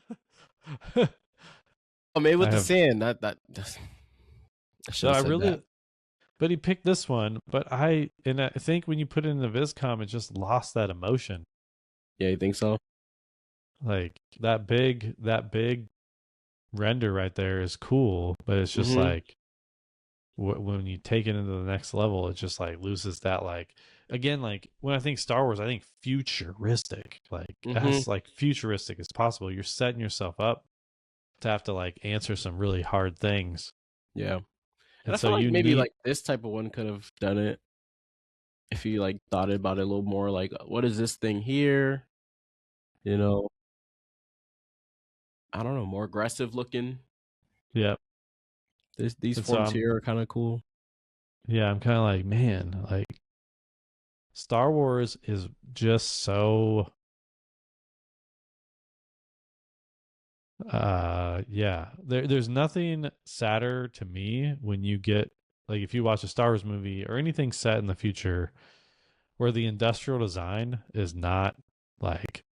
I Oh, maybe with the have sand. I should no. have I said that. really, but he picked this one. But I think when you put it in the Viscom, it just lost that emotion. Yeah, you think so? Like that big render right there is cool, but it's just Mm-hmm. like when you take it into the next level, it just like loses that like again like when I think Star Wars, I think futuristic, like Mm-hmm. as like futuristic as possible. You're setting yourself up to have to like answer some really hard things, Yeah. And and I so feel like you maybe need like this type of one could have done it if you like thought about it a little more. Like, what is this thing here? You know, I don't know, more aggressive looking. yeah. These And so forms here are kind of cool. I'm kind of like man, like Star Wars is just so yeah, there's nothing sadder to me when you get like if you watch a Star Wars movie or anything set in the future where the industrial design is not like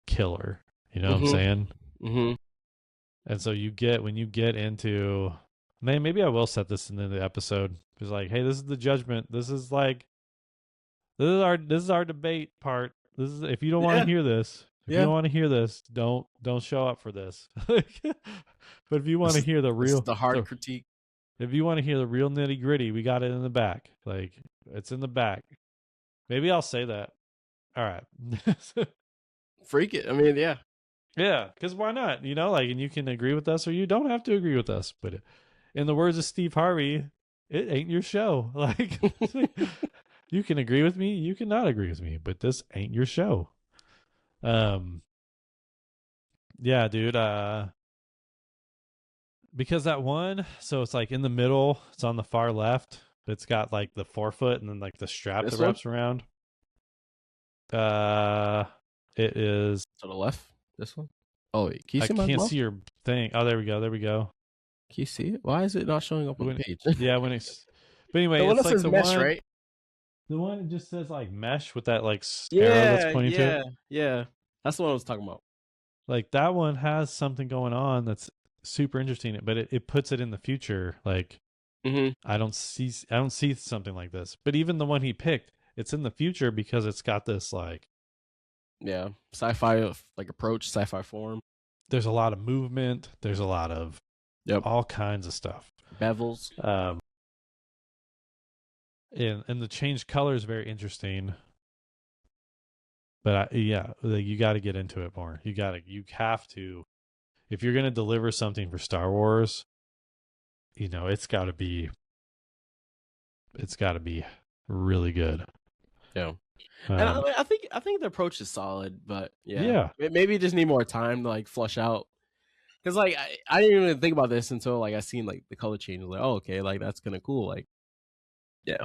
killer, you know what I'm Mm-hmm. saying? Mm-hmm. And so you get when you get into Maybe I will set this in the episode. It's like, hey, this is the judgment. This is our debate part. This is if you don't want to Yeah, hear this, if you yeah. don't want to hear this, don't show up for this. But if you want This to is hear this is the hard the critique. if you want to hear the real nitty gritty, we got it in the back. Like it's in the back. Maybe I'll say that. All right. Freak it. I mean, yeah. Yeah, because why not? Like, and you can agree with us or you don't have to agree with us. But in the words of Steve Harvey, it ain't your show. Like, you can agree with me, you cannot agree with me, but this ain't your show. Um, yeah, dude. Because that one, so it's like in the middle, it's on the far left. It's got like the forefoot and then like the strap that This one wraps around. Uh, it is. to the left. This one. Oh, wait. Can you I see my can't mouse? see your thing. Oh, there we go. There we go. Can you see it? Why is it not showing up on the When, page? yeah, when it's. But anyway, The one it's that like says mesh, right? the one that just says like mesh with that like arrow that's Yeah, pointing to it. yeah, yeah. That's the one I was talking about. Like that one has something going on that's super interesting, but it puts it in the future. Like Mm-hmm. I don't see something like this. But even the one he picked, it's in the future because it's got this like Yeah, sci-fi like approach, sci-fi form. there's a lot of movement, there's a lot of Yep. all kinds of stuff. Bevels. And the change color is very interesting. But yeah, like, you got to get into it more. You have to if you're going to deliver something for Star Wars, it's got to be really good. Yeah. And I think the approach is solid, but Yeah. maybe you just need more time to like flush out. Because like I didn't even think about this until like I seen like the color change. I was like, oh, okay, like that's kind of cool. Like, yeah.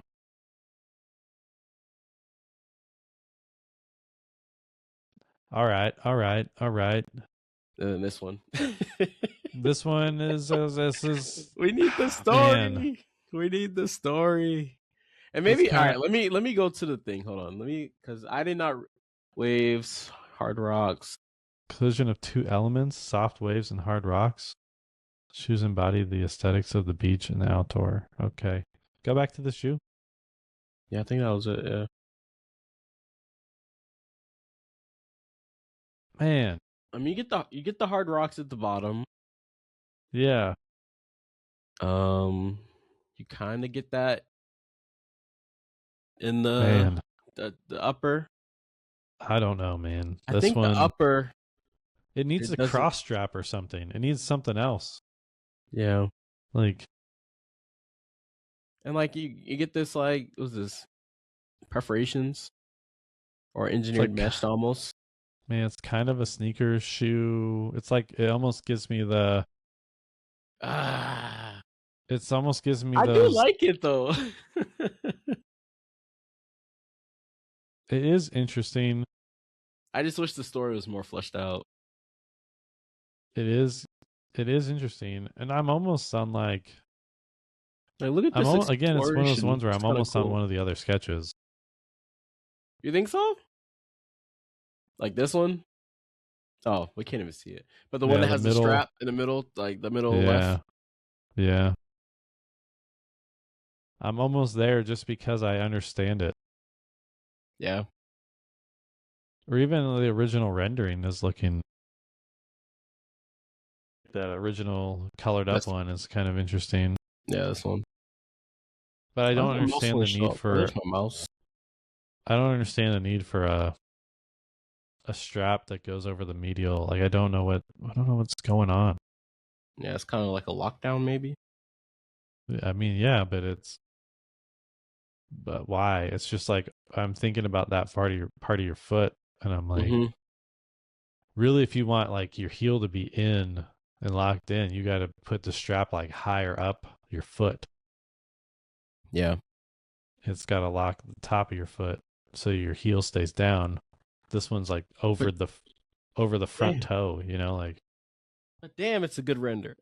All right. And then this one. This one is this is We need the man. story. We need the story. And It's maybe all kind right. Let me go to the thing. Hold on. Because I did not waves, hard rocks. collision of two elements, soft waves and hard rocks. Shoes embody the aesthetics of the beach and the outdoor. Okay. Go back to the shoe. Yeah, I think that was it. Yeah. Man. I mean, you get the hard rocks at the bottom. Yeah. You kind of get that in the Man. the upper. I don't know, man. I This think the one upper it needs it a doesn't. cross strap or something. It needs something else. Yeah, Like and like you get this like what was this perforations or it's engineered like mesh almost. man, it's kind of a sneaker shoe. It's like it almost gives me the Ah, it's almost gives me I do those like it though. it is interesting. I just wish the story was more fleshed out. It is interesting. And I'm almost on like Like, look at I'm this again, it's one of those exploration. ones where It's I'm kind of almost on cool. one of the other sketches. You think so? Like this one? Oh, we can't even see it. But the one Yeah, that the has the middle. strap in the middle, like the middle left. Yeah. Yeah. I'm almost there just because I understand it. Yeah. Or even the original rendering is looking that original colored up That's one is kind of interesting. yeah, this one. But I Why don't does my mouse understand only the show need up? Oh, for there's my mouse. I don't understand the need for a strap that goes over the medial. Like I don't know what's going on. Yeah, it's kind of like a lockdown, maybe. I mean, yeah, but why? It's just like I'm thinking about that part of your foot and I'm like, Mm-hmm. really if you want like your heel to be in and locked in, you got to put the strap like higher up your foot. Yeah. It's got to lock the top of your foot so your heel stays down. This one's like over But the front damn, toe, but damn, it's a good render.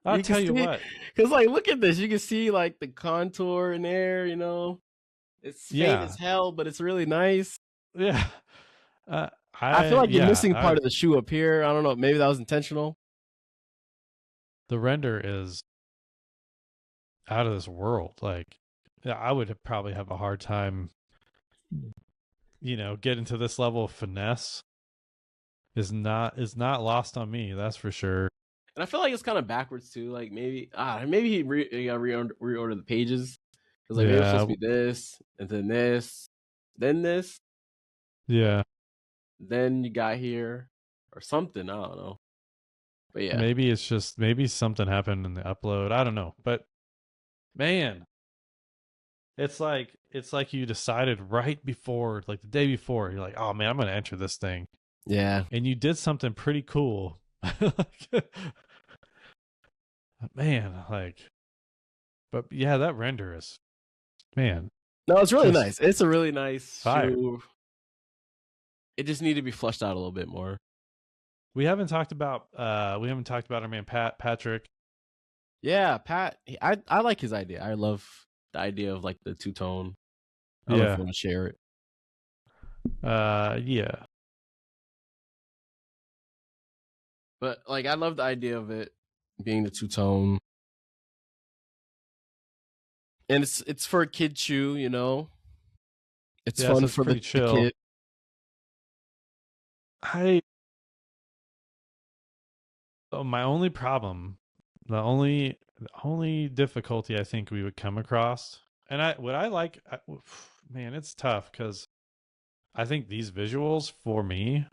I'll You can tell you see, what. because like, look at this. You can see like the contour in there. It's faint Yeah. as hell, but it's really nice. Yeah. I feel like you're missing part I of the shoe up here. I don't know. Maybe that was intentional. the render is out of this world. Like, yeah, I would probably have a hard time, getting to this level of finesse is not lost on me. That's for sure. And I feel like it's kind of backwards too. Like maybe he got reorder the pages. Because like maybe it's supposed Yeah, to be this, and then this, yeah. then you got here, or something. I don't know. But yeah, Maybe it's just maybe something happened in the upload. I don't know, but man, it's like you decided right before, like the day before, you're like, oh man, I'm gonna enter this thing, yeah. and you did something pretty cool. Man, like, but yeah, that render is, man, No, it's really just nice. It's a really nice fire. shoe. It just needed to be flushed out a little bit more. We haven't talked about our man Patrick. Yeah, Pat. I like his idea. I love the idea of like the two tone. I don't know if Yeah. you want to share it, Yeah. but like I love the idea of it being the two tone, and it's for a kid shoe. You know, it's Yeah, so fun it's for pretty the chill. kid. I My only problem, the only difficulty I think we would come across, and man, it's tough because I think these visuals for me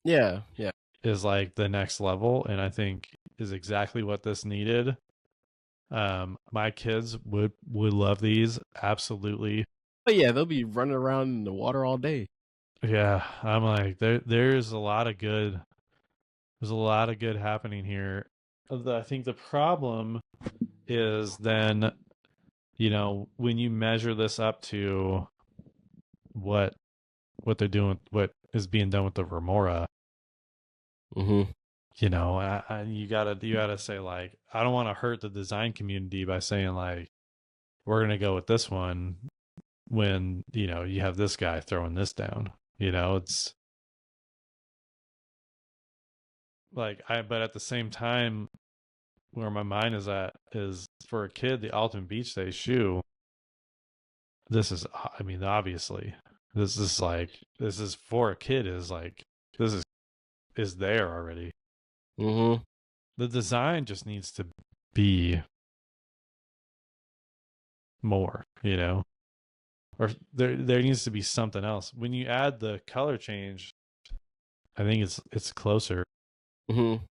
Yeah, yeah. is like the next level, and I think is exactly what this needed. My kids would love these absolutely. But yeah, they'll be running around in the water all day. Yeah, I'm like there's a lot of good. There's a lot of good happening here. I think the problem is then, when you measure this up to what they're doing, what is being done with the Remora, Mm-hmm. you gotta say, like, I don't want to hurt the design community by saying, like, we're gonna go with this one when you have this guy throwing this down. It's like but at the same time, where my mind is at is for a kid, the Ultimate Beach Day shoe. This is, I mean, obviously, this is for a kid. Is like this is there already. Mm-hmm. The design just needs to be more, or there needs to be something else. When you add the color change, I think it's closer. Mm-hmm. I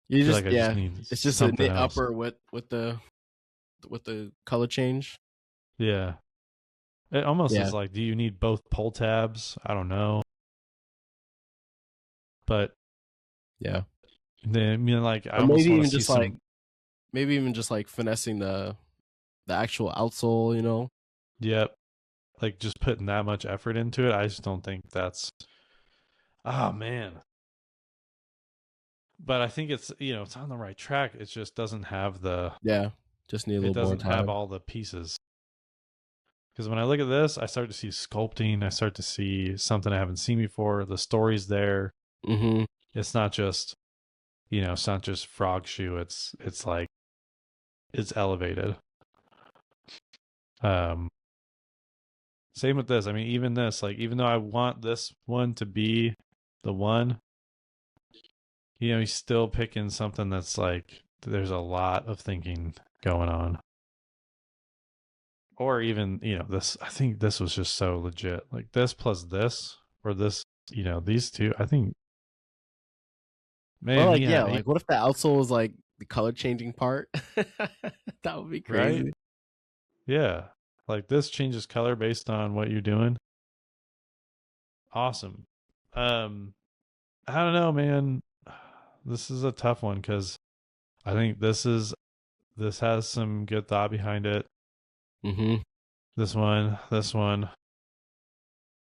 You feel just like I just yeah. need It's just a something knit else. upper with the color change. Yeah. It almost Yeah, is like, do you need both pull tabs? I don't know. But yeah. then, I mean, like, I Or almost want to see some, maybe even just like finessing the actual outsole. You know. yep, like just putting that much effort into it. I just don't think that's, oh man. But I think it's on the right track. It just doesn't have Yeah. Just need a it little more doesn't have time. all the pieces. Because when I look at this, I start to see sculpting. I start to see something I haven't seen before. The story's there. Mm-hmm. It's not just, it's not just frog shoe. It's like it's elevated. Um, Same with this. I mean, even this, like, even though I want this one to be the one, he's still picking something that's like there's a lot of thinking going on. Or even, this, I think this was just so legit. Like this plus this, or this, these two, I think, Or man, like yeah, yeah, like what if the outsole was like the color changing part? That would be right? crazy. Yeah. Like this changes color based on what you're doing. Awesome. Um, I don't know, man. This is a tough one because I think this has some good thought behind it. Mm-hmm. This one.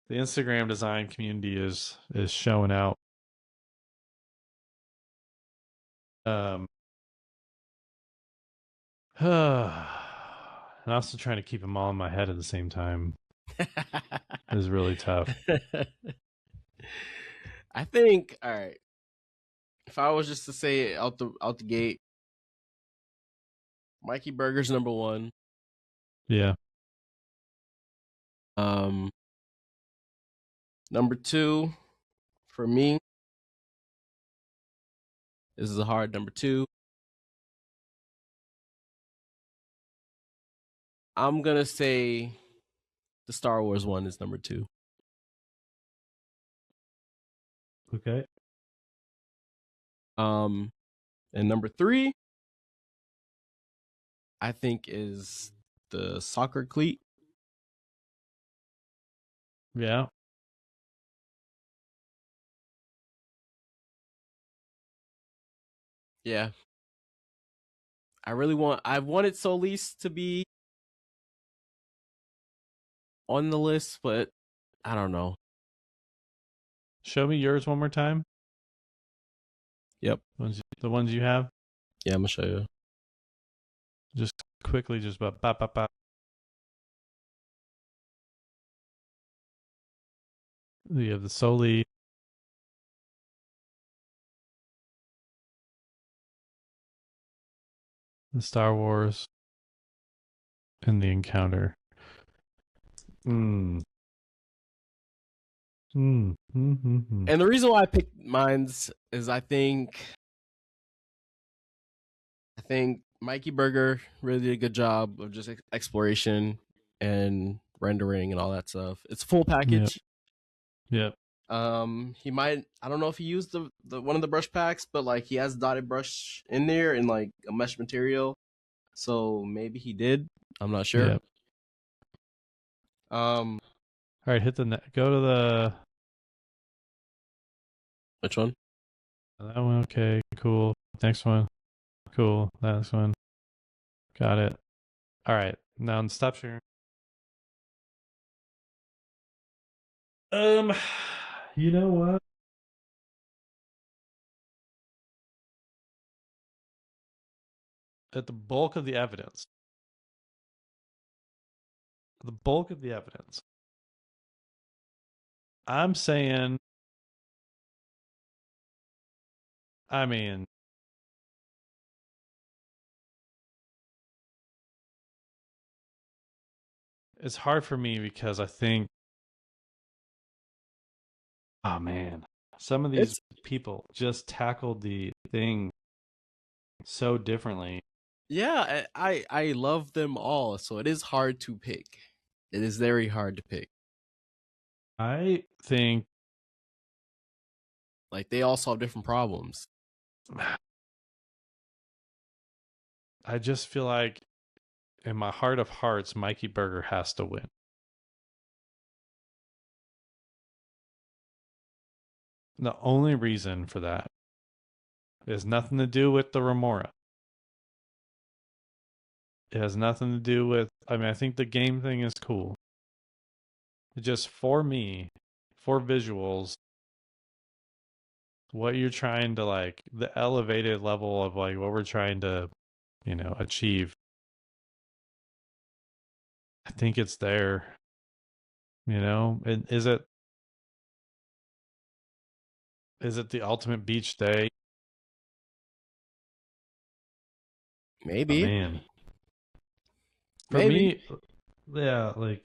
The Instagram design community is showing out. Um, and also trying to keep them all in my head at the same time is really tough. I think all right. If I was just to say it out the gate, Mikey Burger's number one. Yeah. Number two for me. This is a hard number two. I'm gonna say the Star Wars one is number two. Okay. And number three, I think, is the soccer cleat. Yeah. Yeah. I wanted Solis to be on the list, but I don't know. Show me yours one more time. Yep. The ones you have. Yeah, I'm gonna show you. Just quickly, just about bop, bop, bop. You have the Soli. The Star Wars. And the Encounter. Mm. Mm. Mm-hmm. And the reason why I picked mines is I think Mikey Burger really did a good job of just exploration and rendering and all that stuff. It's a full package. Yep. He might, I don't know if he used the one of the brush packs, but like he has dotted brush in there and like a mesh material. So maybe he did. I'm not sure. Yep. All right, hit the go to the Which one? that one. Okay, cool. Next one. Cool. Next one. Got it. All right. Now stop sharing. You know what? At the bulk of the evidence. I'm saying, I mean, it's hard for me because I think, oh man, some of these people just tackled the thing so differently. Yeah, I love them all, so it is hard to pick. It is very hard to pick. I think like they all solve different problems. I just feel like in my heart of hearts, Mikey Burger has to win. The only reason for that is nothing to do with the Remora. It has nothing to do with, I mean, I think the game thing is cool. It just for me, for visuals, what you're trying to like, the elevated level of like what we're trying to, achieve. I think it's there. And is it the ultimate beach day? Oh Maybe. man. For Maybe. me, yeah, like,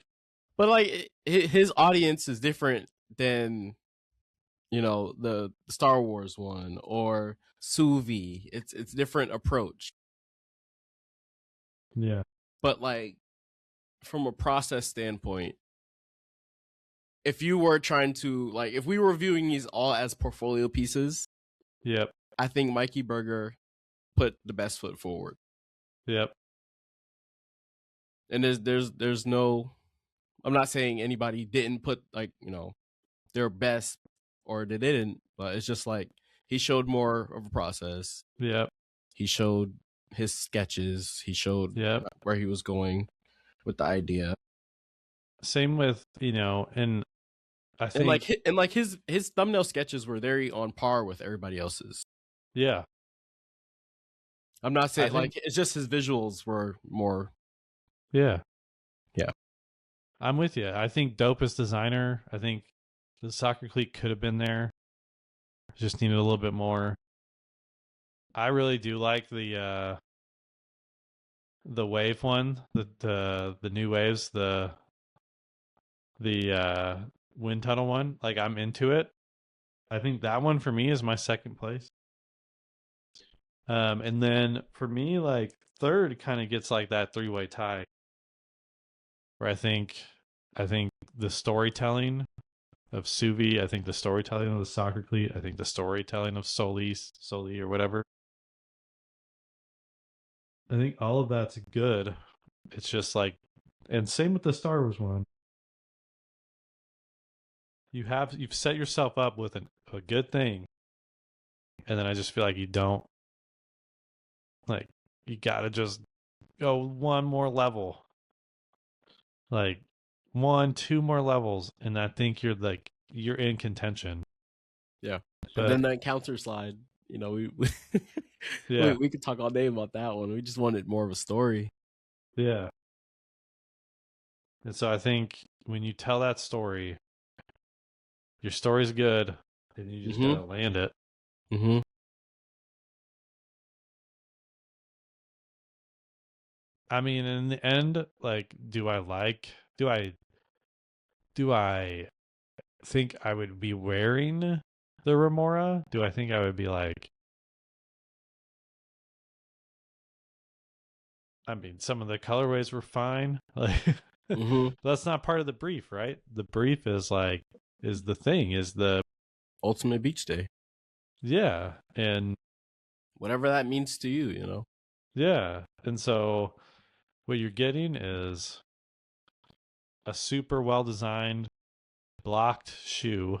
but like his audience is different than the Star Wars one or Suvi. It's different approach. yeah. But like from a process standpoint, if you were trying to like if we were viewing these all as portfolio pieces, Yep. I think Mikey Burger put the best foot forward. Yep. And there's no, I'm not saying anybody didn't put like, their best or they didn't, but it's just like he showed more of a process. Yep. He showed his sketches. He showed where he was going with the idea. Same with, and I think and like his thumbnail sketches were very on par with everybody else's. Yeah. I'm not saying like it's just his visuals were more. Yeah. Yeah. I'm with you. I think dopest designer. I think the soccer cleat could have been there. Just needed a little bit more. I really do like the the wave one, the new waves, the wind tunnel one. Like I'm into it. I think that one for me is my second place. And then for me, like third kind of gets like that three-way tie where I think the storytelling of Suvi, I think the storytelling of the soccer cleat, I think the storytelling of Soli or whatever. I think all of that's good. It's just like, and same with the Star Wars one. You've set yourself up with a good thing, and then I just feel like you don't like you gotta just go one more level, like one, two more levels, and I think you're in contention. Yeah. And But then that counter slide, you know, we yeah, we could talk all day about that one. We just wanted more of a story. yeah. And so I think when you tell that story, your story's good, and you just Mm-hmm. gotta land it. Mm-hmm. I mean, in the end, like, do I do I think I would be wearing the Remora? Do I think I would be like, I mean, some of the colorways were fine. Like, Mm-hmm. that's not part of the brief, right? The brief is like, is the thing, is the, Ultimate beach day. yeah. And Whatever that means to you, you know. yeah. And so what you're getting is a super well designed blocked shoe.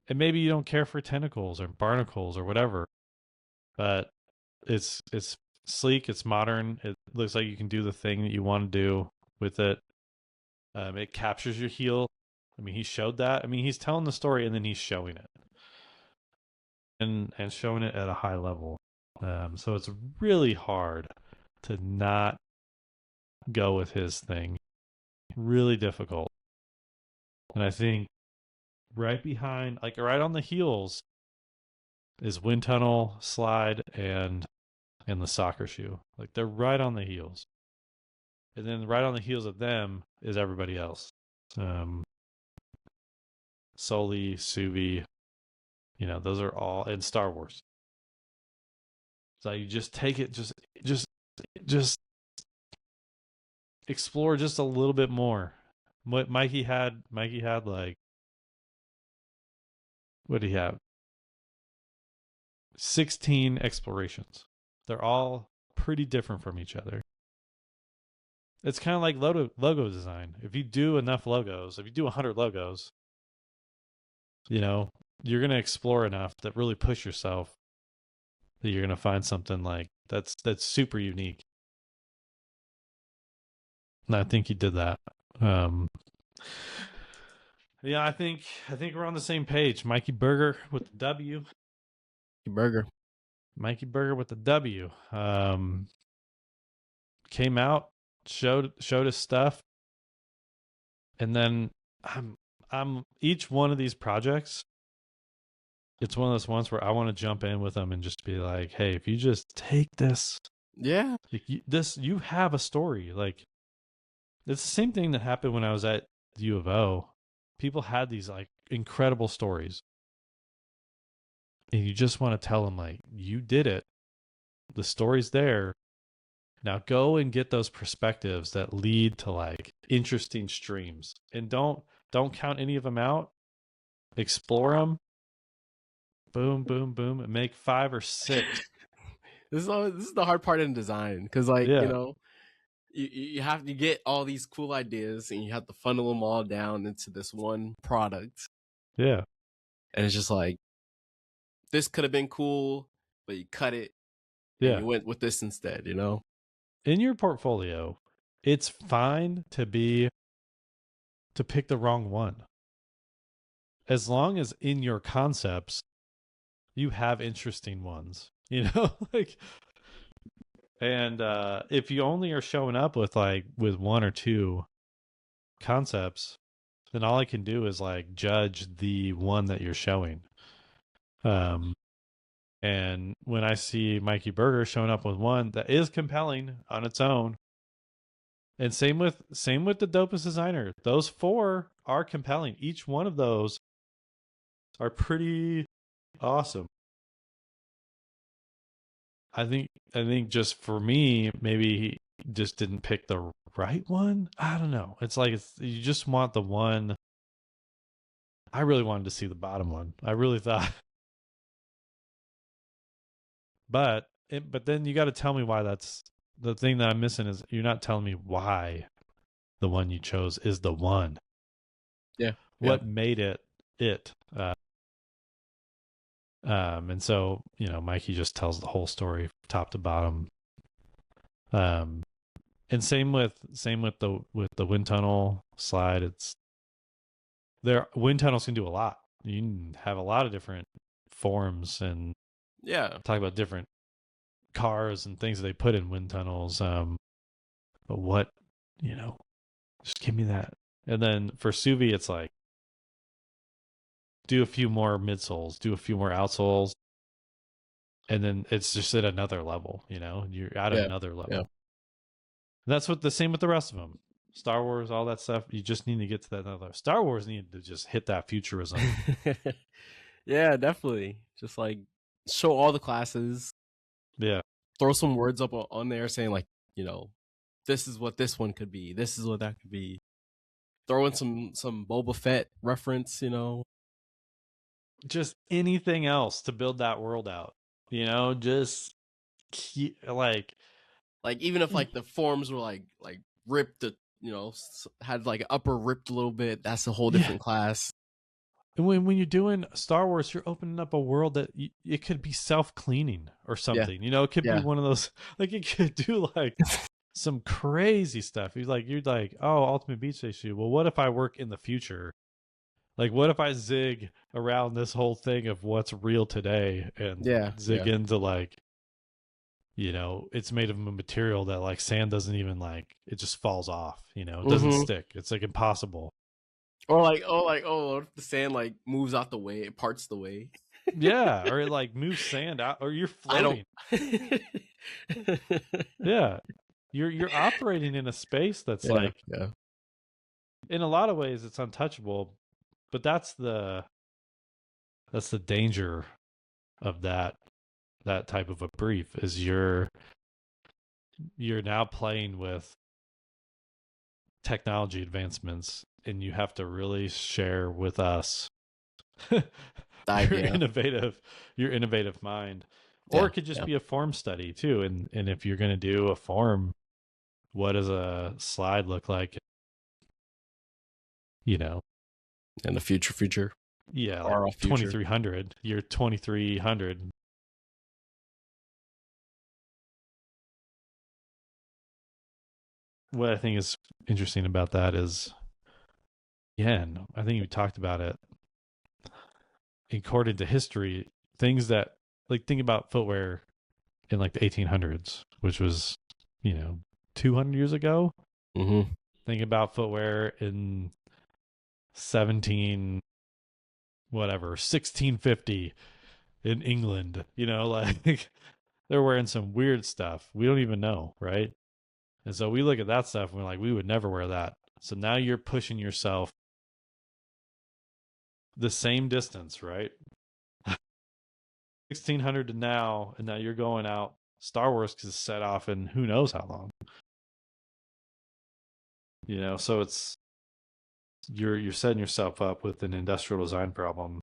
And maybe you don't care for tentacles or barnacles or whatever, but it's sleek, it's modern, it looks like you can do the thing that you want to do with it. It captures your heel. I mean, he showed that. I mean, he's telling the story and then he's showing it, and showing it at a high level. So it's really hard to not go with his thing. Really difficult. And I think right behind, like right on the heels, is wind tunnel, slide, and the soccer shoe. Like they're right on the heels. And then right on the heels of them is everybody else. Um, Soli, Suvi, those are all in Star Wars. So you just take it, just explore just a little bit more. What Mikey had like, what did he have? 16 explorations. They're all pretty different from each other. It's kind of like logo design. If you do enough logos, if you do 100 logos, you know, you're going to explore enough that really push yourself that you're going to find something like that's super unique. And I think he did that. Um, yeah, I think we're on the same page. Mikey Burger with the W. Burger. Mikey Burger with the W. Came out, showed his stuff, and then I'm each one of these projects. It's one of those ones where I want to jump in with them and just be like, hey, if you just take this, Yeah. like you have a story. Like it's the same thing that happened when I was at U of O. People had these like incredible stories, and you just want to tell them like, you did it. The story's there. Now go and get those perspectives that lead to like interesting streams, and don't count any of them out. Explore them. Boom, boom, boom, and make 5 or 6. This is the hard part in design because, like, you Yeah, know, you have to get all these cool ideas and you have to funnel them all down into this one product, yeah, and it's just like this could have been cool, but you cut it and yeah. you went with this instead. You know? In your portfolio, it's fine to pick the wrong one, as long as in your concepts you have interesting ones. Like, and if you only are showing up with with one or two concepts, then all I can do is like judge the one that you're showing. Um, And when I see Mikey Burger showing up with one that is compelling on its own, and same with the dopest designer, those four are compelling. Each one of those are pretty awesome. I think just for me, maybe he just didn't pick the right one. I don't know. It's like you just want the one. I really wanted to see the bottom one. I really thought, but then you got to tell me why that's the thing that I'm missing is you're not telling me why the one you chose is the one. Yeah. Yeah. What made it? And so Mikey just tells the whole story top to bottom. Um, and same with the wind tunnel slide. It's there. Wind tunnels can do a lot. You can have a lot of different forms and Yeah. talk about different cars and things that they put in wind tunnels. But what, just give me that. And then for Suvi, it's like do a few more midsoles, do a few more outsoles, and then it's just at another level. You're at Yeah. another level. Yeah. And that's what the same with the rest of them. Star Wars, all that stuff. You just need to get to that another. Star Wars needed to just hit that futurism. Yeah, definitely. Just like show all the classes, Yeah, throw some words up on there saying like, this is what this one could be. This is what that could be. Throw in some Boba Fett reference, just anything else to build that world out. Just like Like even if like the forms were like ripped, had like upper ripped a little bit, that's a whole yeah. different class. And when you're doing Star Wars, you're opening up a world that it could be self cleaning or Yeah. something. It could be Yeah. one of those like it could do like some crazy stuff. You're like, oh, Ultimate Beach Station. Well, what if I work in the future? Like, what if I zig around this whole thing of what's real today and Yeah. zig Yeah. into it's made of a material that like sand doesn't even it just falls off. It doesn't Mm-hmm. stick. It's like impossible. Or if the sand like moves out the way, it parts the way. Yeah, or it like moves sand out, or you're I don't. floating. Yeah, you're operating in a space that's Yeah. like, Yeah. in a lot of ways, it's untouchable. But that's the danger of that type of a brief is you're now playing with technology advancements, and you have to really share with us The your idea. innovative mind. Or Yeah. it could just Yeah. be a form study too. And if you're going to do a form, what does a slide look like? You know, In the future, yeah, like far off future. 2300. You're 2300. What I think is interesting about that is, again, I think we talked about it. According to history, things that think about footwear in like the 1800s, which was 200 years ago. Mm-hmm. Think about footwear in 17 whatever 1650 in England. Like they're wearing some weird stuff we don't even know, right? And so we look at that stuff and we're like, we would never wear that. So now you're pushing yourself the same distance, right? 1600 to now, and now you're going out. Star Wars is set off in who knows how long. So it's you're setting yourself up with an industrial design problem.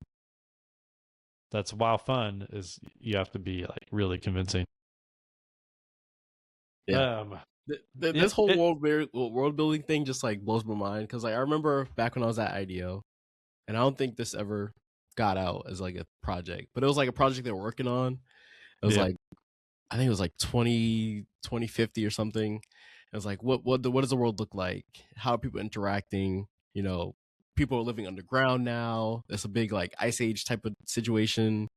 That's while fun is you have to be like really convincing. Yeah. Yeah, This whole world building thing just like blows my mind because like I remember back when I was at IDEO, and I don't think this ever got out as like a project, but it was like a project they were working on. It was yeah, like I think it was like 2050 or something. It was like what does the world look like? How are people interacting? People are living underground now. It's a big like ice age type of situation,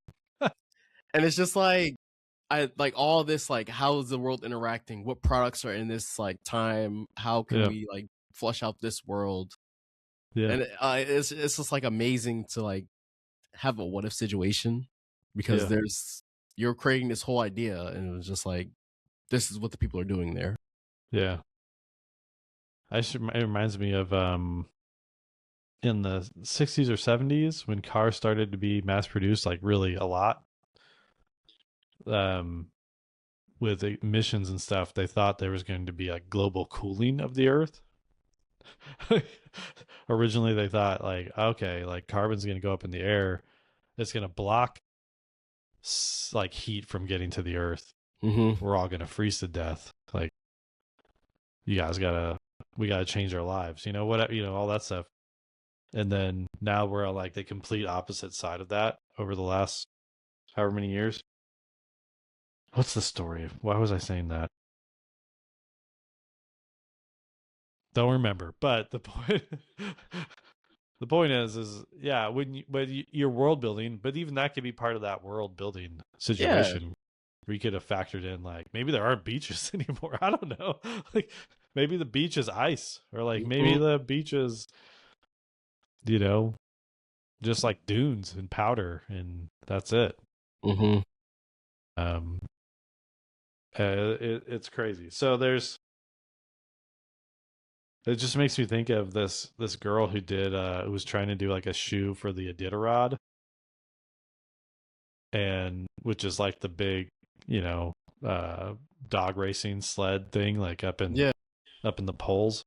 and it's just like I like all this like how is the world interacting? What products are in this like time? How can yeah, we like flush out this world? yeah, And it's just like amazing to like have a what if situation because yeah, there's you're creating this whole idea, and it was just like, this is what the people are doing there. Yeah. It reminds me of in the 60s or 70s when cars started to be mass produced, like really a lot. With emissions and stuff, they thought there was going to be a global cooling of the earth. Originally, they thought like, okay, like carbon's going to go up in the air, it's going to block like heat from getting to the earth. Mm-hmm. We're all going to freeze to death. Like, we gotta change our lives. You know what? You know all that stuff. And then now we're on like the complete opposite side of that over the last however many years. What's the story? Why was I saying that? Don't remember. But the point the point is yeah, you're world building, but even that could be part of that world building Yeah. situation. We could have factored in like maybe there aren't beaches anymore. I don't know. Like maybe the beach is ice, or like maybe Mm-hmm. the beach is, you know, just like dunes and powder, and that's it. Mm-hmm. Um, it's crazy. So it just makes me think of this girl who was trying to do like a shoe for the Iditarod, and which is like the big, you know, uh, dog racing sled thing, like Yeah. up in the poles,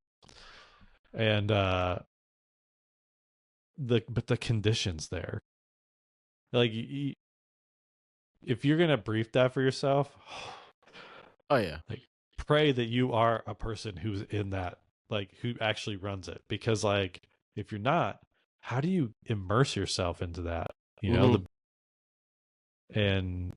and the conditions there, like if you're gonna brief that for yourself, Oh yeah. like pray that you are a person who's in that, like who actually runs it, because like if you're not, how do you immerse yourself into that, you know, Mm-hmm. the and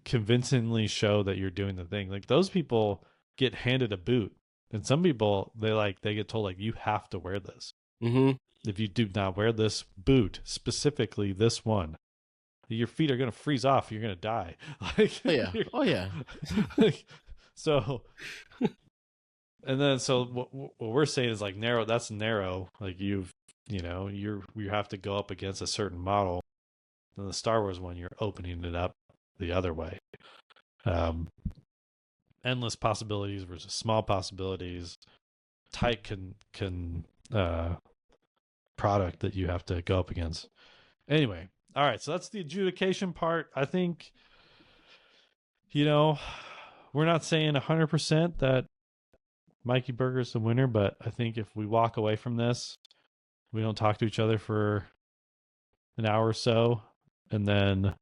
convincingly show that you're doing the thing. Like those people get handed a boot, and some people they get told like you have to wear this. Mm-hmm. If you do not wear this boot, specifically this one, your feet are going to freeze off, you're going to die. Like Oh yeah. Oh yeah. like, so and then so what we're saying is like narrow, that's narrow, like you know you have to go up against a certain model. And the Star Wars one, you're opening it up the other way. Endless possibilities versus small possibilities, tight product that you have to go up against. Anyway, all right, so that's the adjudication part. I think, you know, we're not saying 100% that Mikey Burger's the winner, but I think if we walk away from this, we don't talk to each other for an hour or so, and then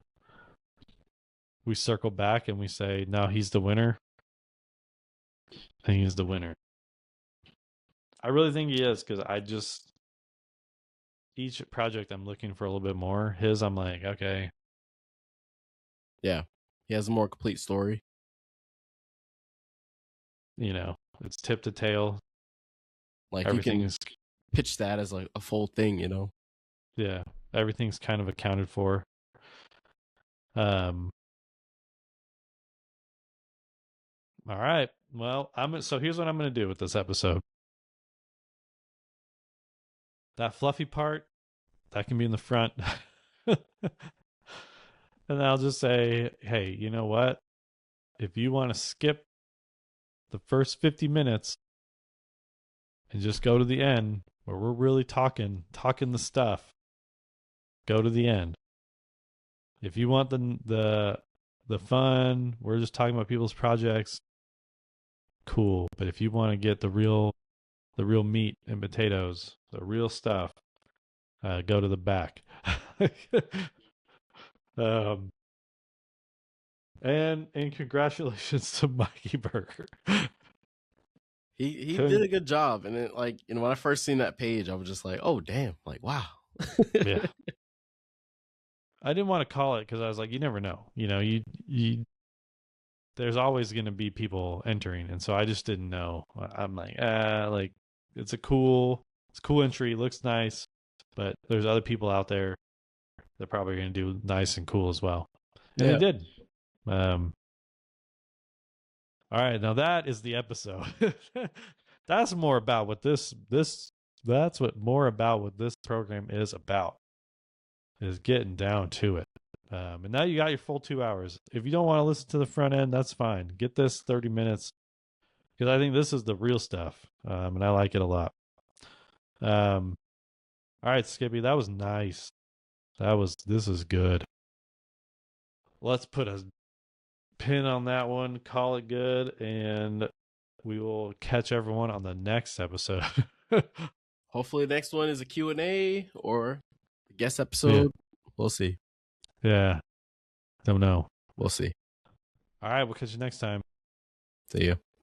we circle back and we say, no, he's the winner. I think he's the winner. I really think he is, because each project I'm looking for a little bit more. His, I'm like, okay. Yeah. He has a more complete story. You know, it's tip to tail. Like he Everything can is, pitch that as like a full thing, you know. yeah, everything's kind of accounted for. Um, all right. Well, so here's what I'm going to do with this episode. That fluffy part, that can be in the front. And I'll just say, hey, you know what? If you want to skip the first 50 minutes and just go to the end where we're really talking the stuff, go to the end. If you want the fun, we're just talking about people's projects, cool. But if you want to get the real meat and potatoes, the real stuff, go to the back. um, and congratulations to Mikey Burger. He did a good job, and it, like, you know, when I first seen that page, I was just like, oh damn, like wow. Yeah. I didn't want to call it because I was like, you never know. You know, you there's always going to be people entering, and so I just didn't know. I'm like it's a cool entry, looks nice, but there's other people out there that probably are going to do nice and cool as well, and they Yeah. did. All right, now that is the episode. That's more about what that's what more about what this program is about. Is getting down to it. And now you got your full 2 hours. If you don't want to listen to the front end, that's fine. Get this 30 minutes because I think this is the real stuff, and I like it a lot. All right, Skippy, that was nice. This is good. Let's put a pin on that one, call it good, and we will catch everyone on the next episode. Hopefully, the next one is a Q&A or a guest episode. Yeah. We'll see. Yeah. Don't know. We'll see. All right, we'll catch you next time. See you.